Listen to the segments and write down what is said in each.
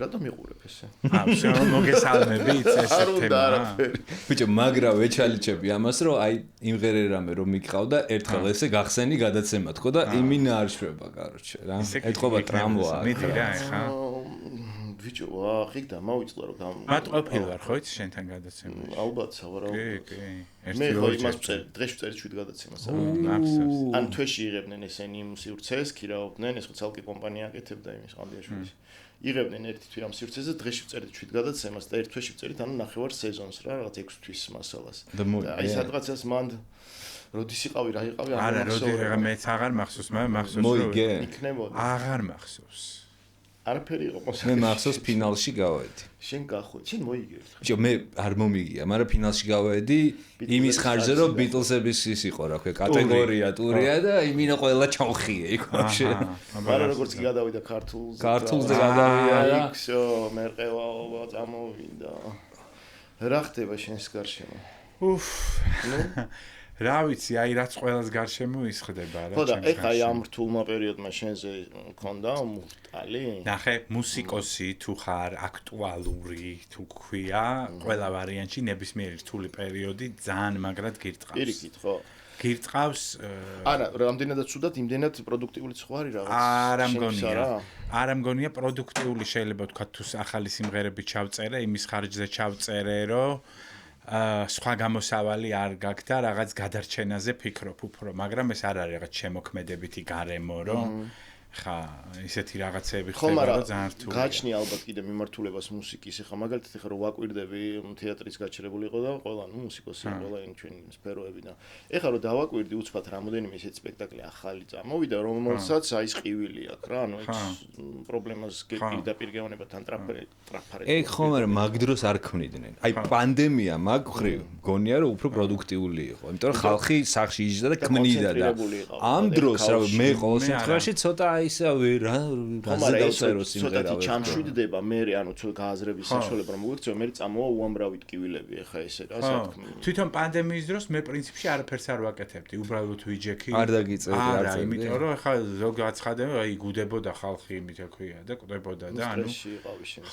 რატომ იყურებ ესე? всё, მოგესალმებით ეს თემა. ბიჭო, მაგრა ვეჩალიჩები ამას, რომ აი იმღერე რამე რომ მიყავდა, ერთხელ ესე გახსენი გადაცემა თქო და იმინა არ შვება, კაროჩე რა. ეთქობა ტრამვაა. მიდი რა, ეხა. ბიჭო, ხიქ და მოვიწყდა რომ მათ ყოფილი ვარ ხო იცი შენთან გადაცემაში? ალბათ სავარაუდოდ. კი. მე ხო იმას წერ, დღეში წერ 7 გადაცემას. ან თვეში იღებდნენ ესენი იმ სივრცეს, ქირაობდნენ, ეს ხო ცალკე კომპანია აკეთებდა იმის ყანდიაშვილის. იღებდნენ ერთი თვე ამ სივრცეზე, დღეში წერით 7 გადაცემას და ერთ თვეში წერით, ანუ ნახევარ სეზონს რა, რაღაც 6 თვის მასალას. და აი სადღაცას მანდ როდის იყავი, რა იყავი, არა, როდი მეც აღარ მახსოვს, მახსოვს რომ იქნებოდა. აღარ მახსოვს. არაფერი იყო მოსა. მე მახსოვს ფინალში გავედი. შენ გახვედი, შენ მოიგე. ბიჭო, მე არ მომიგია, მაგრამ ფინალში გავედი იმის ხარჯზე, რომ ბიტლსების ის იყო, რა ქვია, კატეგორია, ტურია და იმინა ყველა ჩავხიე იქ ვაფშე. მაგრამ როგორც კი გადავიდა ქართულზე. ქართულზე გადავიდა რა. всё, მე ყევა წამოვიდა. რა ხდება შენს გარშემო? უფ. რა ვიცი, აი რაც ყველას გარშემო ის ხდება რა. ხო და ეხა აი ამ რთულმა პერიოდმა შენზე მქონდა მურტალი? ნახე, მუსიკოსი თუ ხარ, აქტუალური თუ ქვია, ყველა ვარიანტში ნებისმიერი რთული პერიოდი ძალიან მაგრად გირტყავს. პირიქით, ხო? გირტყავს არა, რამდენადაც ცუდად, იმდენად პროდუქტიული სხვა არის რაღაც. არა მგონია პროდუქტიული შეიძლება ვთქვა თუ ახალი სიმღერები ჩავწერე, იმის ხარჯზე ჩავწერე, რომ სხვა გამოსავალი არ გაქვს და რაღაც გადარჩენაზე ფიქრობ უფრო, მაგრამ ეს არ არის რაღაც შემოქმედებითი გარემო, რომ ხა ისეთი რაღაცები ხდება, რომ ძალიან რთულია. გაჩნია ალბათ კიდე მიმართულებას მუსიკის, ხა მაგალითად ხა რომ ვაკვირდები თეატრის გაჩერებული იყო და ყველა მუსიკოსი, ყველა იმ ჩვენ სფეროები და ეხა რომ დავაკვირდი უცბად რამოდენიმე ისეთი სპექტაკლი ახალი წამოვიდა, რომელსაც აი ეს ყივილი აქვს რა, ანუ ეს პრობლემას პირდაპირ გეუბნებათ ტრაფარეთ. ეგ ხომ არა მაგ დროს არ ქმნიდნენ. აი პანდემია მაგ ხრივ გონია რომ უფრო პროდუქტიული იყო, იმიტომ რომ ხალხი სახში იჯდა და ქმნიდა და ამ დროს რა მე ყოველ შემთხვევაში ცოტა ისე რა დავწერო სიმღერა ცოტა ჩამშვიდდება მე ანუ ცოტა გააზრების საშუალება რომ მოიქცეო მე წამოვა უამრავი ტკივილები ეხა ესე რა სათქმე თვითონ პანდემიის დროს მე პრინციპში არაფერს არ ვაკეთებდი უბრალოდ ვიჯექი არ დაგიწევდი არა იმიტომ რომ ეხა ზოგ აცხადება აი გუდებოდა ხალხი იმით ექვია და კვდებოდა და ანუ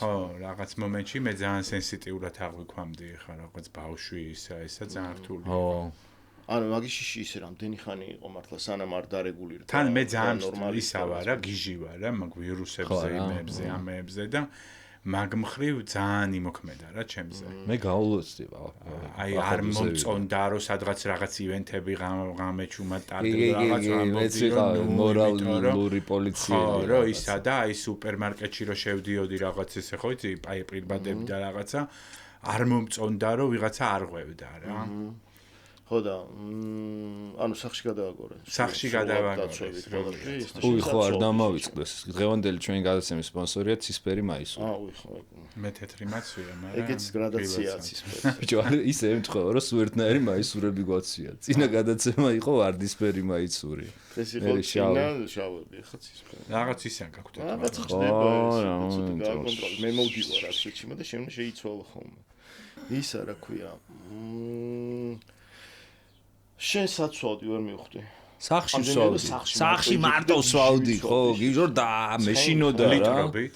ხო რაღაც მომენტში მე ძალიან სენსიტიურად აღვიქვამდი ეხა რაღაც ბავშვი ისა ძალიან რთულია ხო ანუ მაგიში ისე რამდენი ხანი იყო მართლა სანამ არ დარეგულირდა თან მე ძალიან ნორმალისა ვარ რა გიჟი ვარ რა მაგ ვირუსებზე იმებზე ამებზე და მაგ მხრივ ძალიან იმოქმედა რა ჩემზე მე გაულოცდი აი არ მომწონდა რომ სადღაც რაღაც ივენთები გამეჩუმა ტარგეტი რაღაც ამბობდი მორალური პოლიცია ხო რო ისა და აი სუპერმარკეტში რო შევდიოდი რაღაც ესე ხო იცი აი პირბადები და რაღაცა არ მომწონდა რომ ვიღაცა არ ღვევდა რა ხო და ანუ სახში გადავაგორე. სახში გადავაგორე. უი ხო არ დამავიწყდეს. დღევანდელი ჩვენი გადაცემის სპონსორია ცისფერი მაისური. უი ხო. მე თეთრი მაცვია, მაგრამ ეგეც გრადაცია ცისფერი. ბიჭო, ისე ემთხვევა, რომ სუერთნაირი მაისურები გვაცია. წინა გადაცემა იყო ვარდისფერი მაისური. ეს იყო წინა შავები, ხა ცისფერი. რაღაც ისე გაქვთ. რაღაც ხდება ეს. მე მოვდივარ ასეთში და შემდეგ შეიცვალა ხოლმე. ისა რა ქვია. შენ საცვავდი ვერ მივხვდი. სახში ვსვავდი. სახში მარტო ვსვავდი, ხო, გიჟორ და მეშინოდა რა. ლიტრობით.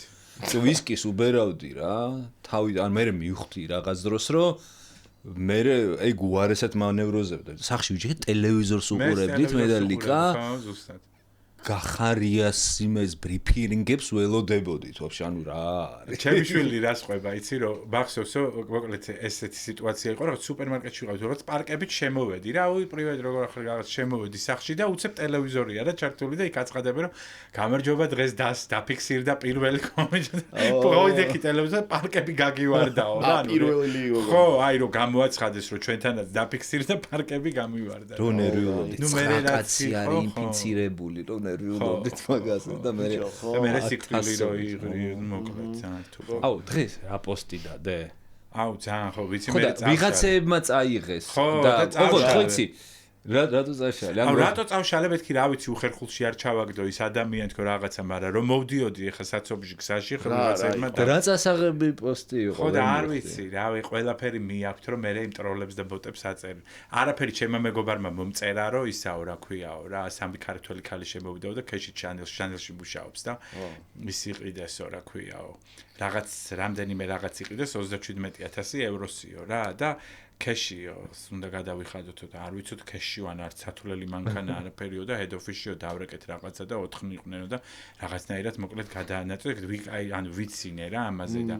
ვისკის უბერავდი რა. თავიდან მე მივხვდი რაღაც დროს რომ მე ეგ უარესად მანევროზებდა. სახში ვიჯექი ტელევიზორს უყურებდით მე და ლიკა. ზუსტად. გახარიას იმეს ბრიფინგებს ველოდებოდით ვაფშე ანუ რა არის ჩემი შვილი რას ყვება იცი რომ მახსოვსო მოკლედ ესეთი სიტუაცია იყო რომ სუპერმარკეტში ვიყავ როგორც პარკებით შემოვედი რა უი პრივატ როგორ ახლა რაღაც შემოვედი სახში და უცებ ტელევიზორია რა ჩართული და იქ აცხადებენ რომ გამარჯობა დღეს დაფიქსირდა პირველი კომენტი პროიდექი ტელევიზორ პარკები გაგივარდაო რა ანუ პირველი ხო აი რომ გამოაცხადეს რომ ჩვენთანაც დაფიქსირდა პარკები გამივარდა რო ნერვიულობდი კაცი არის ინფიცირებული რო ნერვიულობდით მაგაზე და მე სიკვდილი რო მოკლედ ძალიან თუ აუ დღეს რა პოსტი დადე აუ ძალიან ხო ვიცი მე ვიღაცებმა წაიღეს და ოღონდ ხო იცი რატო წავშალე? ანუ რატო წავშალე მეთქი რა ვიცი უხერხულში არ ჩავაგდო ის ადამიანი თქო რაღაცა, მაგრამ რომ მოვდიოდი ეხა საცობში გზაში რაღაცებმა და რა წასაღები პოსტი იყო? ხო და არ ვიცი, რავი, ყველაფერი მიაქვთ რომ მე იმ ტროლებს და ბოტებს აწერ. არაფერი ჩემმა მეგობარმა მომწერა რომ ისაო რა ქვიაო რა, სამი ქართველი ქალი შემოვიდაო და ქეში ჩანელში მუშაობს და ის იყიდესო რა ქვიაო. რაღაც რამდენიმე რაღაც იყიდეს 37,000 ევროსიო რა და ქეშიო, უნდა გადავიხადოთო და არ ვიცოთ ქეში ვან არც სათულელი მანქანა არაფერიო და head office-იო დავრეკეთ რაღაცა და 4 იყვნენო და რაღაცნაირად მოკლედ გადაანაწილეთ, ანუ ვიცინე რა ამაზე და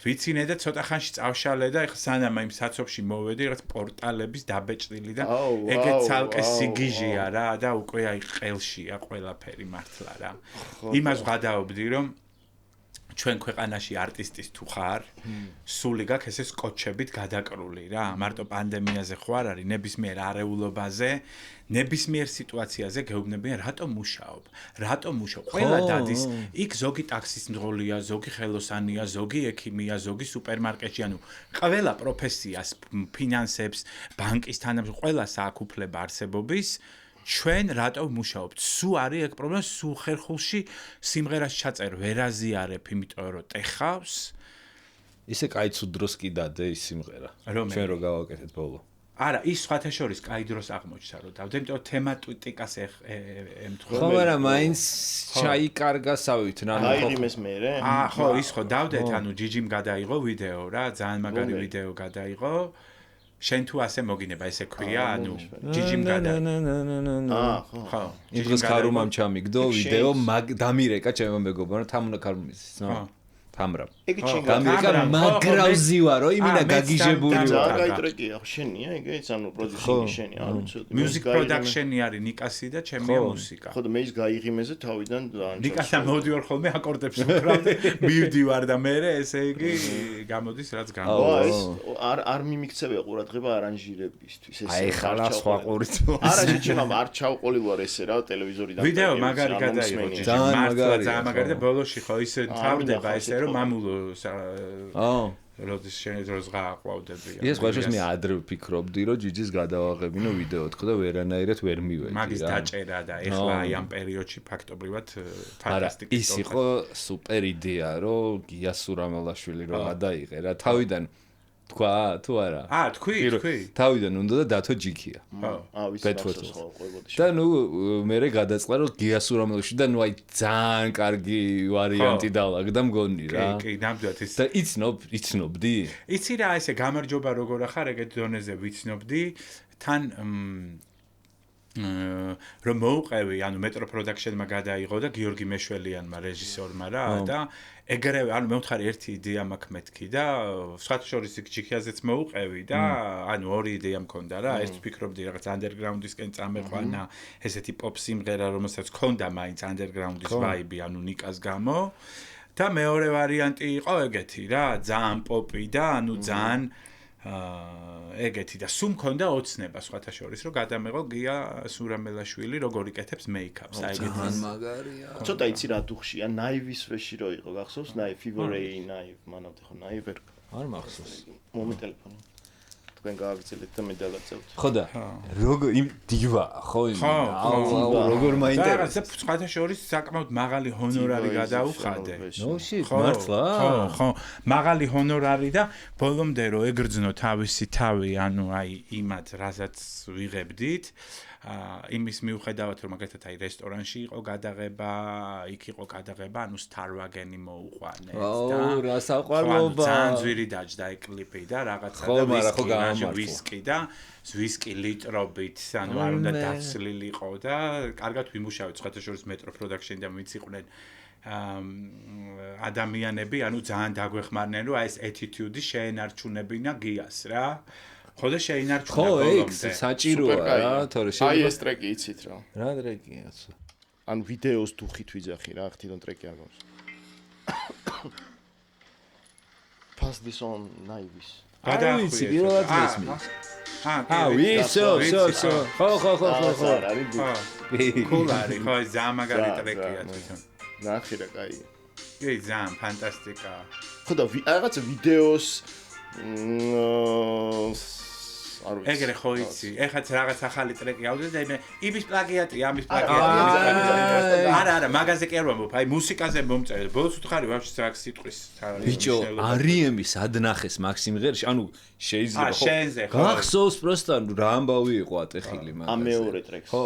ვიცინე და ცოტა ხანში წავშალე და ეხლა სანამ იმ საცობში მოვედი რაღაც პორტალების დაბეჭდილი და ეგეც ცალკე სიგიჟია რა და უკვე აი ყელშია ყველაფერი მართლა რა. იმას ვღადაობდი რომ ჩვენ ქვეყანაში არტისტის თუ ხარ, სული გაქვს ესე სკოჩებით გადაკრული რა. მარტო პანდემიაზე ხო არ არის, ნებისმიერ არეულობაზე, ნებისმიერ სიტუაციაზე გეუბნებიან რატომ მუშაობ? ყველა დადის, იქ ზოგი ტაქსის მძღოლია, ზოგი ხელოსანია, ზოგი ექიმია, ზოგი სუპერმარკეტში, ანუ ყველა პროფესიას, ფინანსებს, ბანკის თანამშრომლებს, ყველას აქვს უფლება არსებობის. ჩვენ რატომ მუშაობთ? სულ არის ეგ პრობლემა, სულ ხერხულში სიმღერას ჩაწერ ვერ აზიარებ, იმიტომ რომ ტეხავს. ისე კაი ცუდ დროს კი დადე ის სიმღერა. ჩვენ რო გავაკეთეთ ბოლო. არა, ის სხვათა შორის კაი დროს აღმოჩნდა რომ დავდე, იმიტომ რომ თემატიკას ემთხვევა. ხო, მაგრამ მაინც ჩაიკარგა სავით, აიღიმეს მერე? ხო, ის ხო დავდეთ, ანუ ჯიჯიმ გადაიღო ვიდეო რა, ძალიან მაგარი ვიდეო გადაიღო. შენ თუ ასე მოგინება ესე ქვია, ანუ ჯიჯიმ გადა. ხო. იმ დროს ქარუმამ ჩამიგდო ვიდეო დამირეკა ჩემო მეგობარმა თამუნა ქარუმის, ნო. თამრა. ეგ ჩინგა. დამირეკა მაგრავზი ვარო, იმინა გაგიჟებული ვარ. ძალიან ტრეკია, შენია ეგეც, ანუ პროდიუსინგი შენია, არ ვიცი. Music production-ი არის ნიკასი და ჩემია მუსიკა. ხო და მე ის გაიღიმეზე თავიდან ძალიან. ნიკასთან მოვდივარ ხოლმე აკორდებს ვკრავდი, მივდივარ და მე ესე იგი გამოდის რაც გამოდის. არ მიმიქცევია ყურადღება არანჟირებისთვის, ესე. აი ხარა სხვა ყურით. არა, შეჩემ არ ჩავყოლილვარ ესე რა ტელევიზორიდან. ვიდეო მაგარი გადაიღო, ძალიან მაგარი და ბოლოში ხო ისე თავდება ესე რომ მამულო როდის შენ დროს გააყვავდებიან. ეს ყოველთვის მე ადრე ვფიქრობდი რომ ჯიჯის გადავაღებინო ვიდეო თქო და ვერანაირად ვერ მივედი რა. მაგის დაჭერა და ეხლა აი ამ პერიოდში ფაქტობრივად ფანტასტიკი. ის იყო სუპერ იდეა რომ გია სურამელაშვილი რომ გადაიღე რა თავიდან თქვა თუ არა? თქვი. თავიდან უნდა და დათო ჯიქია. ვიცი რა ხო ყვებოდი. და ნუ მე გადაწყდა რომ გია სურამელაშვილი და ნუ აი ძალიან კარგი ვარიანტი დავაგდა მგონი რა. კი, ნამდვილად ის. და იცნობდი? იცი რა, ესე გამარჯობა როგორ ახარ ეგეთ დონეზე ვიცნობდი. თან რომ მოუყევი, ანუ მეტრო პროდაქშენმა გადაიღო და გიორგი მეშველიანმა რეჟისორმა რა და ეგრევე, ანუ მე ვთხარი ერთი იდეა მაქვს მეთქი და სხვათა შორის იქ ჯიქიაზეც მოუყევი და ანუ ორი იდეა მქონდა რა, ერთ ვფიქრობდი რაღაც ანდერგრაუნდისკენ წამეყვანა, ესეთი პოპ სიმღერა, რომელსაც ჰქონდა მაინც ანდერგრაუნდის ვაიბი, ანუ ნიკას გამო და მეორე ვარიანტი იყო ეგეთი რა, ძალიან პოპი და ანუ ძალიან ეგეთი და სულ მქონდა ოცნება სხვათა შორის რომ გადამეღო გია სურამელაშვილი როგორ იკეთებს მეიქაპს აი ეგეთი ძალიან მაგარია ცოტა იცი რა დუხშია ნაივის ვეში რო იყო გახსოვს ნაივ ფიგურეი ნაივ მანავთ ხო ნაივ არ მახსოვს მომი ტელეფონი თქვენ გააგრძელეთ და მე დავაწევთ ხო და როგორ იმ დივა ხო როგორ მაინტერესებს და სხვათა შორის საკმაოდ მაღალი ჰონორარი გადაუხადე ნო shit მართლა ხო მაღალი ჰონორარი და ბოლომდე რო ეგრძნო თავისი თავი ანუ აი იმათ რასაც ვიღებდით იმის მიუხედავად რომ მაგალითად აი რესტორანში იყო გადაღება, იქ იყო გადაღება, ანუ Starwagen-ი მოუყვანეს და რა საყვარლობა. ძალიან ძვირი დაჯდა ეგ კლიპი და რაღაცა და ვისკი და ვისკი ლიტრობით, ანუ არ უნდა დაცლილიყო და კარგად ვიმუშავეთ სხვათა შორის მეტრო პროდაქშენი და ვინც იყვნენ ადამიანები, ანუ ძალიან დაგვეხმარნენ რომ აი ეს attitude-ი შეენარჩუნებინა გიას რა. ხო და შეინარჩუნა ბოლომდე. ხო, საჭიროა რა, თორე შეიძლება. აი ეს ტრეკი იცით რა. რა ტრეკია? ან ვიდეოს დუხით ვიძახი რა, ხთიდან ტრეკი არ გვაქვს. Pass this on Naivis. გადავიცი, პირველად მესმი. ვისო. ხო. კულარი, ხო, ზამაგარი ტრეკია თვითონ. ნახე რა, კაი. კი, ზამ, ფანტასტიკა. ხო და რაღაცა ვიდეოს არ ვიცი. ეგრე ხო იცი, ეხაც რაღაც ახალი ტრეკი ავდე და იმის პლაგიატი, ამის პლაგიატი. არა, მაგაზე კი არ ვამბობ, აი მუსიკაზე მომწერე. ბოლოს უთხარი ვაფშე რა სიტყვის. ბიჭო, REM-ი სადნახეს მაგ სიმღერაში, ანუ შეიძლება ხო. გახსოვს პროსტა რა ამბავი იყო ატეხილი მაგაზე. ამ მეორე ტრეკს. ხო.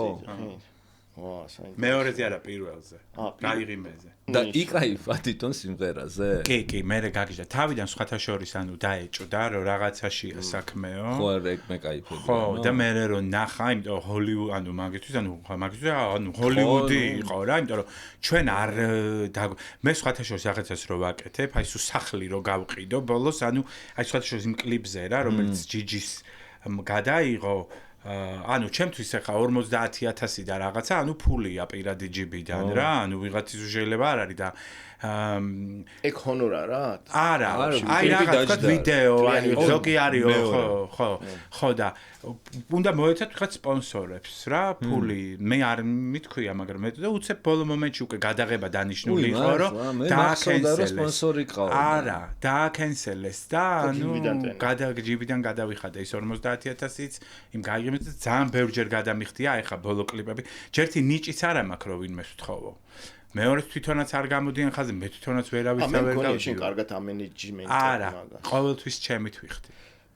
ვა, საინტერესო. მეორეზე არა, პირველზე. გაიღიმეზე. და იკრაიფა თვითონ სიმღერაზე? კი, მე გაგიჟდა. თავიდან სხვათა შორის ანუ დაეჭვდა, რომ რაღაცაშია საქმეო. ხო, მე кайფები. ხო, და მე რომ ნახა, იმიტომ ჰოლივუდი, ანუ მაგისთვის, ანუ ჰოლივუდი იყო რა, იმიტომ რომ ჩვენ არ მე სხვათა შორის რაღაცას რო ვაკეთებ, აი სულ სახლი რო გავყიდო ბოლოს, ანუ აი სხვათა შორის იმ კლიპზე რა, რომელიც ჯიჯის გადაიღო ანუ ჩემთვის ახლა 50000 და რაღაცა, ანუ ფულია პირადი ჯიბიდან რა, ანუ ვიღაცის შეიძლება არ არის და ეგ ჰონორარა? არა, აი რაღაცა ვიდეო, აი ზოგი არისო, ხო და უნდა მოეცათ ვიღაც სპონსორებს რა, ფული, მე არ მithქვია, მაგრამ მე და უცებ ბოლო მომენტში უკვე გადაღება დანიშნული იყო, რომ დააკენსელეს. არა, დააკენსელეს და ანუ ჯიბიდან გადავიხადა ის 50000-იც, იმ გაიგებთ და ძალიან ბევრჯერ გადამიხდია, ეხა ბოლო კლიპები. ჯერთი ნიჭიც არა მაქვს რომ ვინმეს ვთხოვო. მეორე თვითონაც არ გამოდიან ხაზე, მე თვითონაც ვერავის და ვერ გავიწყო. შენ კარგად ამენეჯმენტი არა, ყოველთვის ჩემით ვიხდი.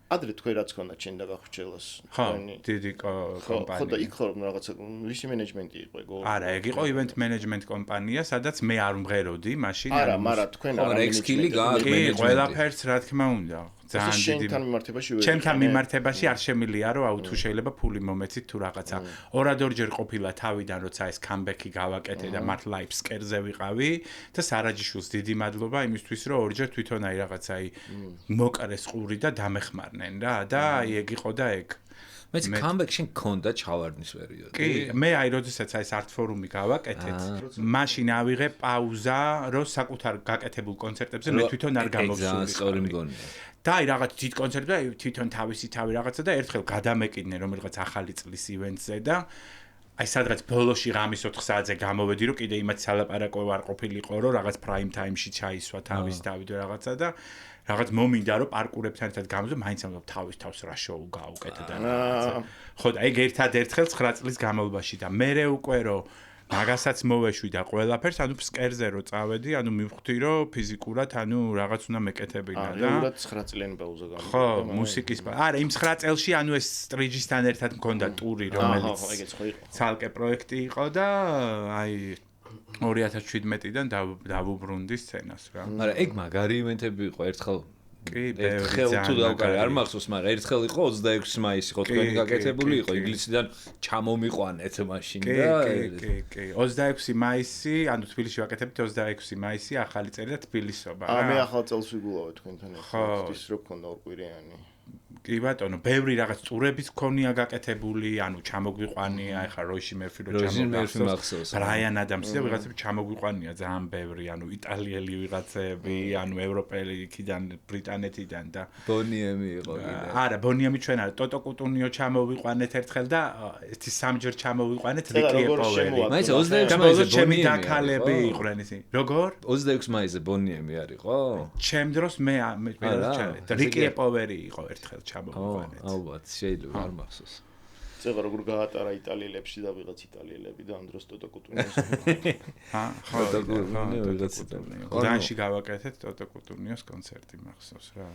ადრე თქვენ რაც ქონდა ჩემ და გახვჭელას. ხო, დიდი კომპანია. ხო და იქ ხო რაღაცა ვისი მენეჯმენტი იყო ეგ? არა, ეგ იყო event management კომპანია, სადაც მე არ მღეროდი, მაშინ არა, მაგრამ თქვენ არა მენეჯმენტი კი, ყველაფერს რა თქმა უნდა. ძალიან დიდი შენთან მიმართებაში ჩემთან მიმართებაში არ შემილია რომ აუ თუ შეიძლება ფული მომეცით თუ რაღაცა. ორადორჯერ ყოფილა თავიდან როცა ეს comeback-ი გავაკეთე და მათ live scare-ზე ვიყავი და სარაჯიშვილს დიდი მადლობა იმისთვის რომ ორჯერ თვითონ აი რაღაცა აი მოკრეს ყური და დამეხმარნენ რა და აი ეგ იყო და ეგ მეც comeback შენ გქონდა ჩავარდნის პერიოდი. კი, მე აი როდესაც აი art forum-ი გავაკეთეთ, მაშინ ავიღე პაუზა, რომ საკუთარ გაკეთებულ კონცერტებზე მე თვითონ არ გამოვსულიყავი. და აი რაღაც თვით კონცერტი და თვითონ თავისი თავი რაღაცა და ერთხელ გადამეკიდნენ რომ რაღაც ახალი წლის ივენტზე და აი სადღაც ბოლოში ღამის 4 საათზე გამოვედი რომ კიდე იმათ სალაპარაკო არ ყოფილიყო რომ რაღაც prime time-ში ჩაისვა თავის თავი და რაღაცა და რაღაც მომინდა რომ პარკურებთან ერთად გამოვიდო მაინც ამბობ თავის თავს რა შოუ გაუკეთე და რაღაცა ხო და ეგ ერთადერთხელ 9 წლის განმავლობაში და მე უკვე რომ მაგასაც მოვეშვი და ყველაფერს, ანუ ფსკერზე რო წავედი, ანუ მივხვდი რომ ფიზიკურად, ანუ რაღაც უნდა მეკეთებინა და რეალურად 9 წლიანი პაუზა გამოვიდა. ხო, მუსიკის არა, იმ 9 წელში ანუ ეს სტრიჯისთან ერთად მქონდა ტური, რომელიც ეგეც ხო იყო. ცალკე პროექტი იყო და აი 2017-დან დავუბრუნდი სცენას რა. მაგრამ ეგ მაგარი ივენტები იყო ერთხელ კი, ერთხელ თუ დავკარგე, არ მახსოვს, მაგრამ ერთხელ იყო 26 მაისი ხო თქვენი გაკეთებული იყო ინგლისიდან ჩამომიყვანეთ მაშინ და კი 26 მაისი, ანუ თბილისში ვაკეთებთ 26 მაისი ახალი წელი და თბილისობა რა. მე ახალ წელს ვიგულავ თქვენთან ერთად, ის რო გქონდა ორკვირიანი. კი ბატონო, ბევრი რაღაც წურების მქონია გაკეთებული, ანუ ჩამოგვიყვანია, ეხლა როიში მერფი რო ჩამოგვიყვანია, ბრაიან ადამსი და ვიღაცები ჩამოგვიყვანია ძალიან ბევრი, ანუ იტალიელი ვიღაცები, ანუ ევროპელი იქიდან, ბრიტანეთიდან და ბონიემი იყო კიდე. არა, ბონიემი ჩვენ არა, ტოტო კუტუნიო ჩამოვიყვანეთ ერთხელ და ერთი სამჯერ ჩამოვიყვანეთ რიკიეპოვერი. მაინც 26 მაისზე ჩემი დაქალები იყვნენ ისინი. როგორ? 26 მაისზე ბონიემი არისო? ჩემ დროს მე და რიკიეპოვერი იყო ერთხელ ჩამოვიყვანეთ. ალბათ შეიძლება არ მახსოვს. წეღა როგორ გაატარა იტალიელებში და ვიღაც იტალიელები და ამ დროს ტოტო კუტუნიოს. ხო, ვიღაც იტალიელები. გდანში გავაკეთეთ ტოტო კუტუნიოს კონცერტი მახსოვს რა.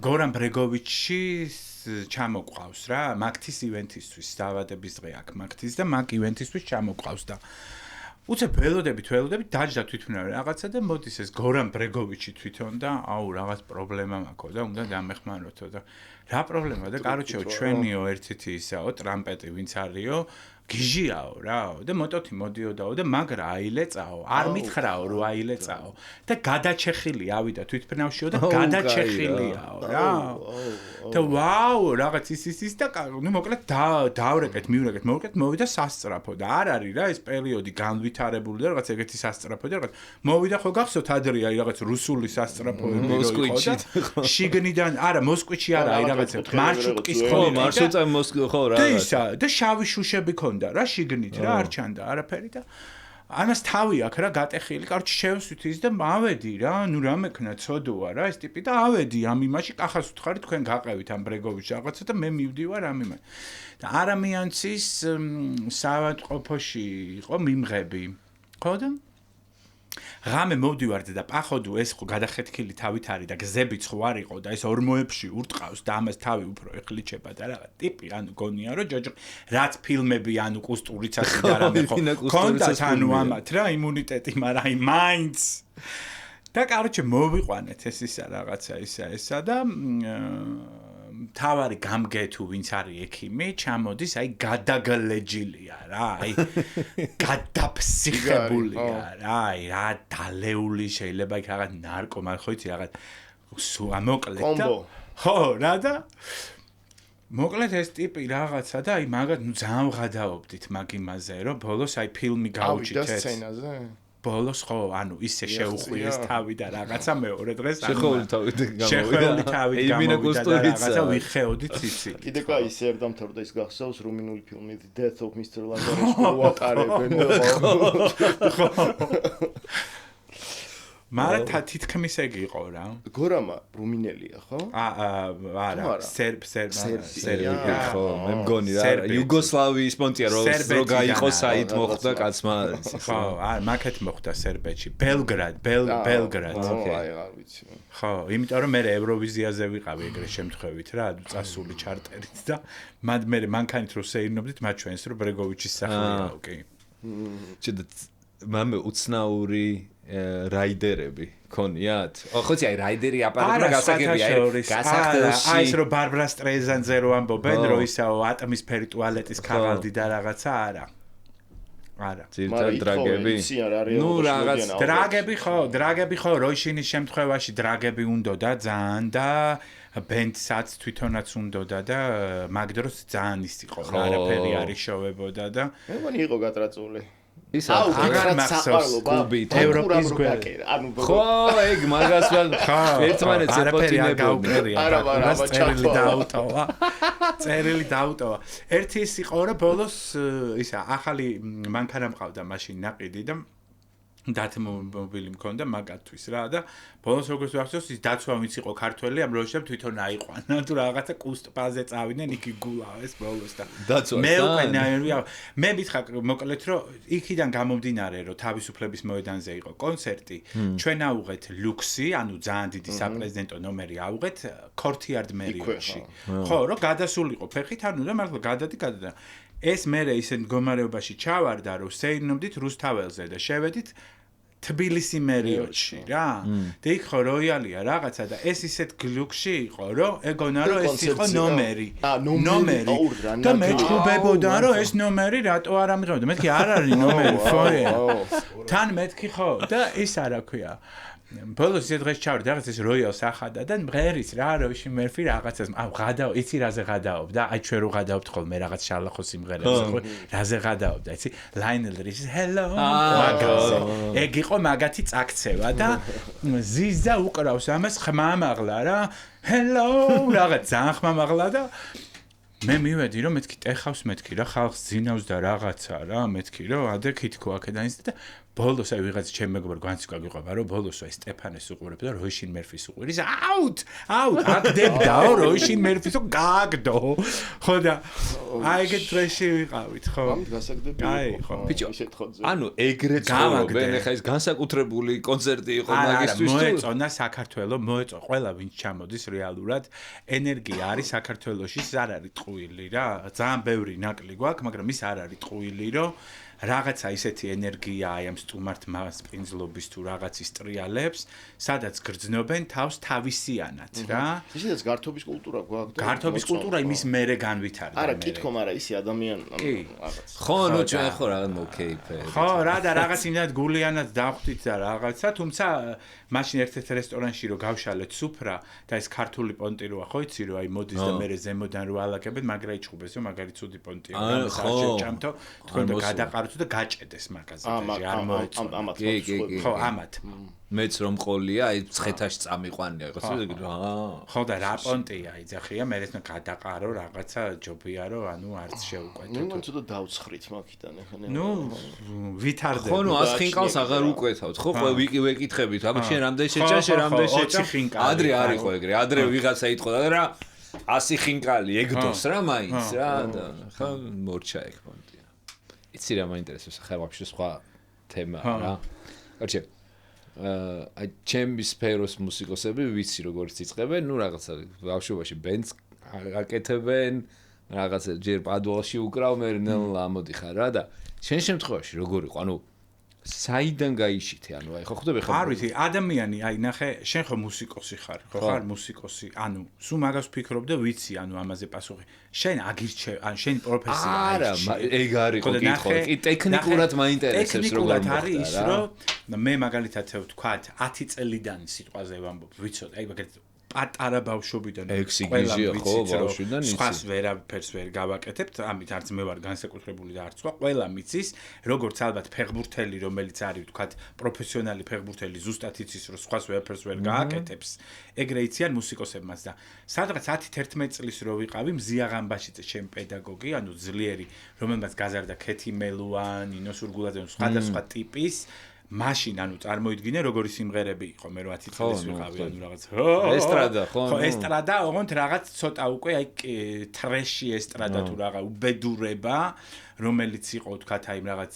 გორან ბრეგოვიჩი ჩამოყავს რა, მაგთის ივენტისთვის, დავადების დღე აქ მაგთის და მაგ ივენტისთვის ჩამოყავს და უცებ ველოდებით დაჯდა თვითმფრინავი რაღაცა და მოდის ეს გორან ბრეგოვიჩი თვითონ და აუ რაღაც პრობლემა მაქვს და უნდა დამეხმაროთო და რა პრობლემა და კაროჩეო ჩვენიო ერთ-ერთი ისაო ტრამპეტი ვინც არისო გიჟიაო რაო და მოტოთი მოდიოდაო და მაგრა აილეწაო არ მითხრაო რომ აილეწაო და გადაჩეხილი ავიდა თვითმფრინავშიო და გადაჩეხილიაო რა და ვაუ რაღაც ის და ნუ მოკლედ დავრეკეთ მივრეკეთ მოვიკეთ მოვიდა სასწრაფო და არ არის რა ეს პერიოდი განვითარებული და რაღაც ეგეთი სასწრაფო და რაღაც მოვიდა ხო გახსოვთ ადრე აი რაღაც რუსული სასწრაფოები მოსკვიჩი შიგნიდან არა მოსკვიჩი არა აი რაღაც მარშრუტკის ხოლმე მარშრუტა მოსკო ხო რა და შავი შუშები ქონდა რა შიგნით რა არ ჩანდა არაფერი და ამას თავი აქვს რა გატეხილი, კაროჩი შევსვით ის და ავედი რა, ნუ რა მექნა ცოდოა რა ეს ტიპი და ავედი ამ იმაში, კახას უთხარი თქვენ გაყევით ამ ბრეგოვიჩ რაღაცა და მე მივდივარ ამ იმაში. და არამიანცის საავადმყოფოში იყო მიმღები. ხო და ღამე მოვდივარდე და პახოდუ ეს ხო გადახეთქილი თავით არის და გზებიც ხო არ იყო და ეს ორმოებში ურტყავს და ამას თავი უფრო ეხლიჩება და რაღაც ტიპი ანუ გონია რომ ჯოჯო რაც ფილმები ანუ კუსტურიცას და რამე ხო კონდათ ანუ ამათ რა იმუნიტეტი მაგრამ აი მაინც და კაროჩე მოვიყვანეთ ეს ისა რაღაცა ისა და თავარი გამგე თუ ვინც არის ექიმი, ჩამოდის, აი გადაგლეჯილია რა, აი გადაფსიხებულია რა, აი რა დალეული შეიძლება იქ რაღაც ნარკომანი ხო იცი რაღაც მოკლედ და ხო რა და მოკლედ ეს ტიპი რაღაცა და აი მაგათ ნუ ძალიან ვღადაობდით მაგ იმაზე რომ ბოლოს აი ფილმი გავუჭით ეს სცენაზე ბოლოს ხო ანუ ისე შეუხვიეს თავი და რაღაცა მეორე დღეს შეხეული თავი გამოვიდა შეხეული თავი გამოვიდა და რაღაცა ვიხეოდით ციცილი კიდე კაი ისე არ დამთავრდა ის გახსოვს რუმინული ფილმი The Death of Mr. Lazarus უატარებენ მაგრამ თითქმის ეგ იყო რა გორამა რუმინელია ხო არა სერბია ხო მე მგონი რა იუგოსლავიის პონტია რო გაიყო საით მოხდა კაცმა ხო არა მაგეთ მოხდა სერბეთში ბელგრად აი არ ვიცი ხო იმიტომ რომ მე ევროვიზიაზე ვიყავი ეგრე შემთხვევით რა წასული ჩარტერით და მე მანქანით რო სეირნობდით მათ ჩვენს რო ბრეგოვიჩის სახლია ოკეი მამე უცნაური რაიდერები ქონიათ? ხო იცი აი რაიდერი აპარატურა გასაგებია გასახდელში აი ეს რო ბარბრა სტრეიზანზე რო ამბობენ რო ისაო ატმოსფერი ტუალეტის ქაღალდი და რაღაცა არა ძირითადად დრაგები ნუ რაღაც დრაგები ხო როიშინის შემთხვევაში დრაგები უნდოდა ძალიან და ბენდსაც თვითონაც უნდოდა და მაგ დროს ძალიან ის იყო რა არაფერი არ იშოვებოდა და მე მგონი იყო გატრაწული ის აღარ მახსოვს კუბით ევროპის გვერდი ხო ეგ მაგას ერთმანეთს ეპოთინებოდნენ არა წერილი დაუტოვა ერთი ის იყო რომ ბოლოს ისა ახალი მანქანა მყავდა მაშინ ნაყიდი და დათმობილი მქონდა მაგათთვის რა და ბოლოს როგორც ვახსოვს ის დაცვა ვინც იყო ქართველი ამ როშემ თვითონ აიყვანა თუ რაღაცა კუსტპაზე წავიდნენ იქ იგულავეს ბოლოს და მე უკვე მე მითხა მოკლედ რომ იქიდან გამომდინარე რომ თავისუფლების მოედანზე იყო კონცერტი ჩვენ ავუღეთ ლუქსი ანუ ძალიან დიდი საპრეზიდენტო ნომერი ავუღეთ ქორთიარდ მერიოში ხო რომ გადასულიყო ფეხით ანუ და მართლა გადადი ეს მერე ისე მდგომარეობაში ჩავარდა რომ სეირნობდით რუსთაველზე და შევედით თბილისი მერიოში რა და იქ ხო როიალია რაღაცა და ეს ისეთ გლუქში იყო რომ ეგონა რომ ეს იყო ნომერი და მე ჩუბებოდა რომ ეს ნომერი რატო არ ამიღებდა მეთქი არ არის ნომერი ფოე თან მეთქი ხო და ის არა ქვია ბოლოს ეს დღეს ჩავარდი რაღაც ეს როიალს ახადა და მღერის რა როიში მერფი რაღაცას ღადაო იცი რაზე ღადაობ და აი ჩვენ რო ღადაობთ ხოლმე რაღაც შალახო სიმღერებს ხო რაზე ღადაობ და იცი ლაინელ რის hello ეგ იყო მაგათი წაქცევა და ზიზა უკრავს ამას ხმამაღლა რა hello რაღაც ძალიან ხმამაღლა და მე მივედი რომ მეთქი ტეხავს მეთქი რა ხალხს ძინავს და რაღაცა რა მეთქი რომ ადექით ხო აქედან ის და ბოლოს აი ვიღაც ჩემ მეგობარ განციკა გიყვება რომ ბოლოს აი სტეფანეს უყურებ და როიშინ მერფის უყურის აუტ აკდებდაო როიშინ მერფის გაგდო ხო და აი ეგეთ დრეში ვიყავით ხო გასაგდები აი ხო ბიჭო ანუ ეგრე ცხოვრობენ ეხა ეს განსაკუთრებული კონცერტი იყო მაგისთვის თუ მოეწონა საქართველოს მოეწო ყველა ვინც ჩამოდის რეალურად ენერგია არის საქართველოში ის არ არის ტყუილი რა ძალიან ბევრი ნაკლი გვაქვს მაგრამ ის არ არის ტყუილი რომ რაღაცა ისეთი ენერგია აი ამ სტუმართ მასპინძლობის თუ რაღაცის ტრიალებს, სადაც გრძნობენ თავს თავისიანად რა. ისედაც გართობის კულტურა გვაქვს და გართობის კულტურა იმის მერე განვითარდა. არა, კითხო, მაგრამ ისე ადამიანი რაღაც. ხო, ნუ ჩვენ ხო რაღაც მოკეიფე. ხო, რა და რაღაც იმდანად გულიანად დავხვდით და რაღაცა, თუმცა მაშინ ერთ-ერთ რესტორანში რო გავშალეთ სუფრა და ეს ქართული პონტი როა, ხო იცი რომ აი მოდის და მერე ზემოდან რო ალაგებენ, მაგრა იჭუბეს, რომ მაგარი ცუდი პონტია. ხო, ჭამთო, თქვენ და გადაყარ არც და გაჭედეს მაგაზიაში არ მოეწონა. ამათ ხო, ამათ. მეც რომ ყოლია, აი ცხეთაში წამიყვანია, ხო, ხო და რა პონტია იძახია, მე ეს გადაყარო რაღაცა ჯობია რომ ანუ არც შეუკვეთო. ნუ ცოტა დავცხრით მაგიდან ახლა. ნუ ვითარდება. ხო, ნუ 100 ხინკალს აღარ უკეთავთ, ხო, ყველა ვიკითხებით, აბა შენ რამდენი შეჭა, შენ რამდენი შეჭა. ადრე არისო ეგრე, ადრე ვიღაცა იტყოდა რა 100 ხინკალი ეგდოს რა მაინც რა და ხა მორჩა ეგ პონტია. იცი რა მაინტერესებს ახლა ვაფშე სხვა თემა რა. კაჩე აი ჩემი სფეროს მუსიკოსები ვიცი როგორც იწყებენ, ნუ რაღაცა ბავშვობაში ბენდს აკეთებენ, რაღაცა ჯერ პადუალში უკრავ, მე ნელა ამოდიხარ რა და შენ შემთხვევაში როგორ იყო? ანუ საიდან გაიშითე? ანუ აი ხო ხვდები ხო? არ ვიცი, ადამიანი აი ნახე, შენ ხო მუსიკოსი ხარ, ხო ხარ მუსიკოსი? ანუ სულ მაგას ვფიქრობ და ვიცი, ანუ ამაზე პასუხი. შენ აგირჩევ, ან შენ პროფესია არა, ეგ არის ხო კითხვა. კი ტექნიკურად მაინტერესებს როგორ მოხდა. არის ის, რომ მე მაგალითად ვთქვათ 10 წელიდან სიტყვაზე ვამბობ, ვიცოდი, აი მაგალითად პატარა ბავშვობიდან ექსიგიზია ხო ბავშვიდან იცი. სხვას ვერაფერს ვერ გავაკეთებთ, ამით არც მე ვარ განსაკუთრებული და არც სხვა, ყველა მიცის, როგორც ალბათ ფეხბურთელი, რომელიც არის ვთქვათ პროფესიონალი ფეხბურთელი, ზუსტად იცის, რომ სხვას ვერაფერს ვერ გააკეთებს, ეგრე იციან მუსიკოსებმაც და სადღაც 10-11 წლის რო ვიყავი, მზია ღამბაშიძე ჩემი პედაგოგი, ანუ ძლიერი, რომელმაც გაზარდა ქეთი მელუან, ნინო სურგულაძე, სხვადასხვა ტიპის მაშინ ანუ წარმოიდგინე როგორი სიმღერები იყო მე 10 წლის ვიყავი ანუ რაღაც ესტრადა ხო ესტრადა ოღონდ რაღაც ცოტა უკვე აი ტრეში ესტრადა თუ რაღა უბედურება რომელიც იყო თქვათ აი რაღაც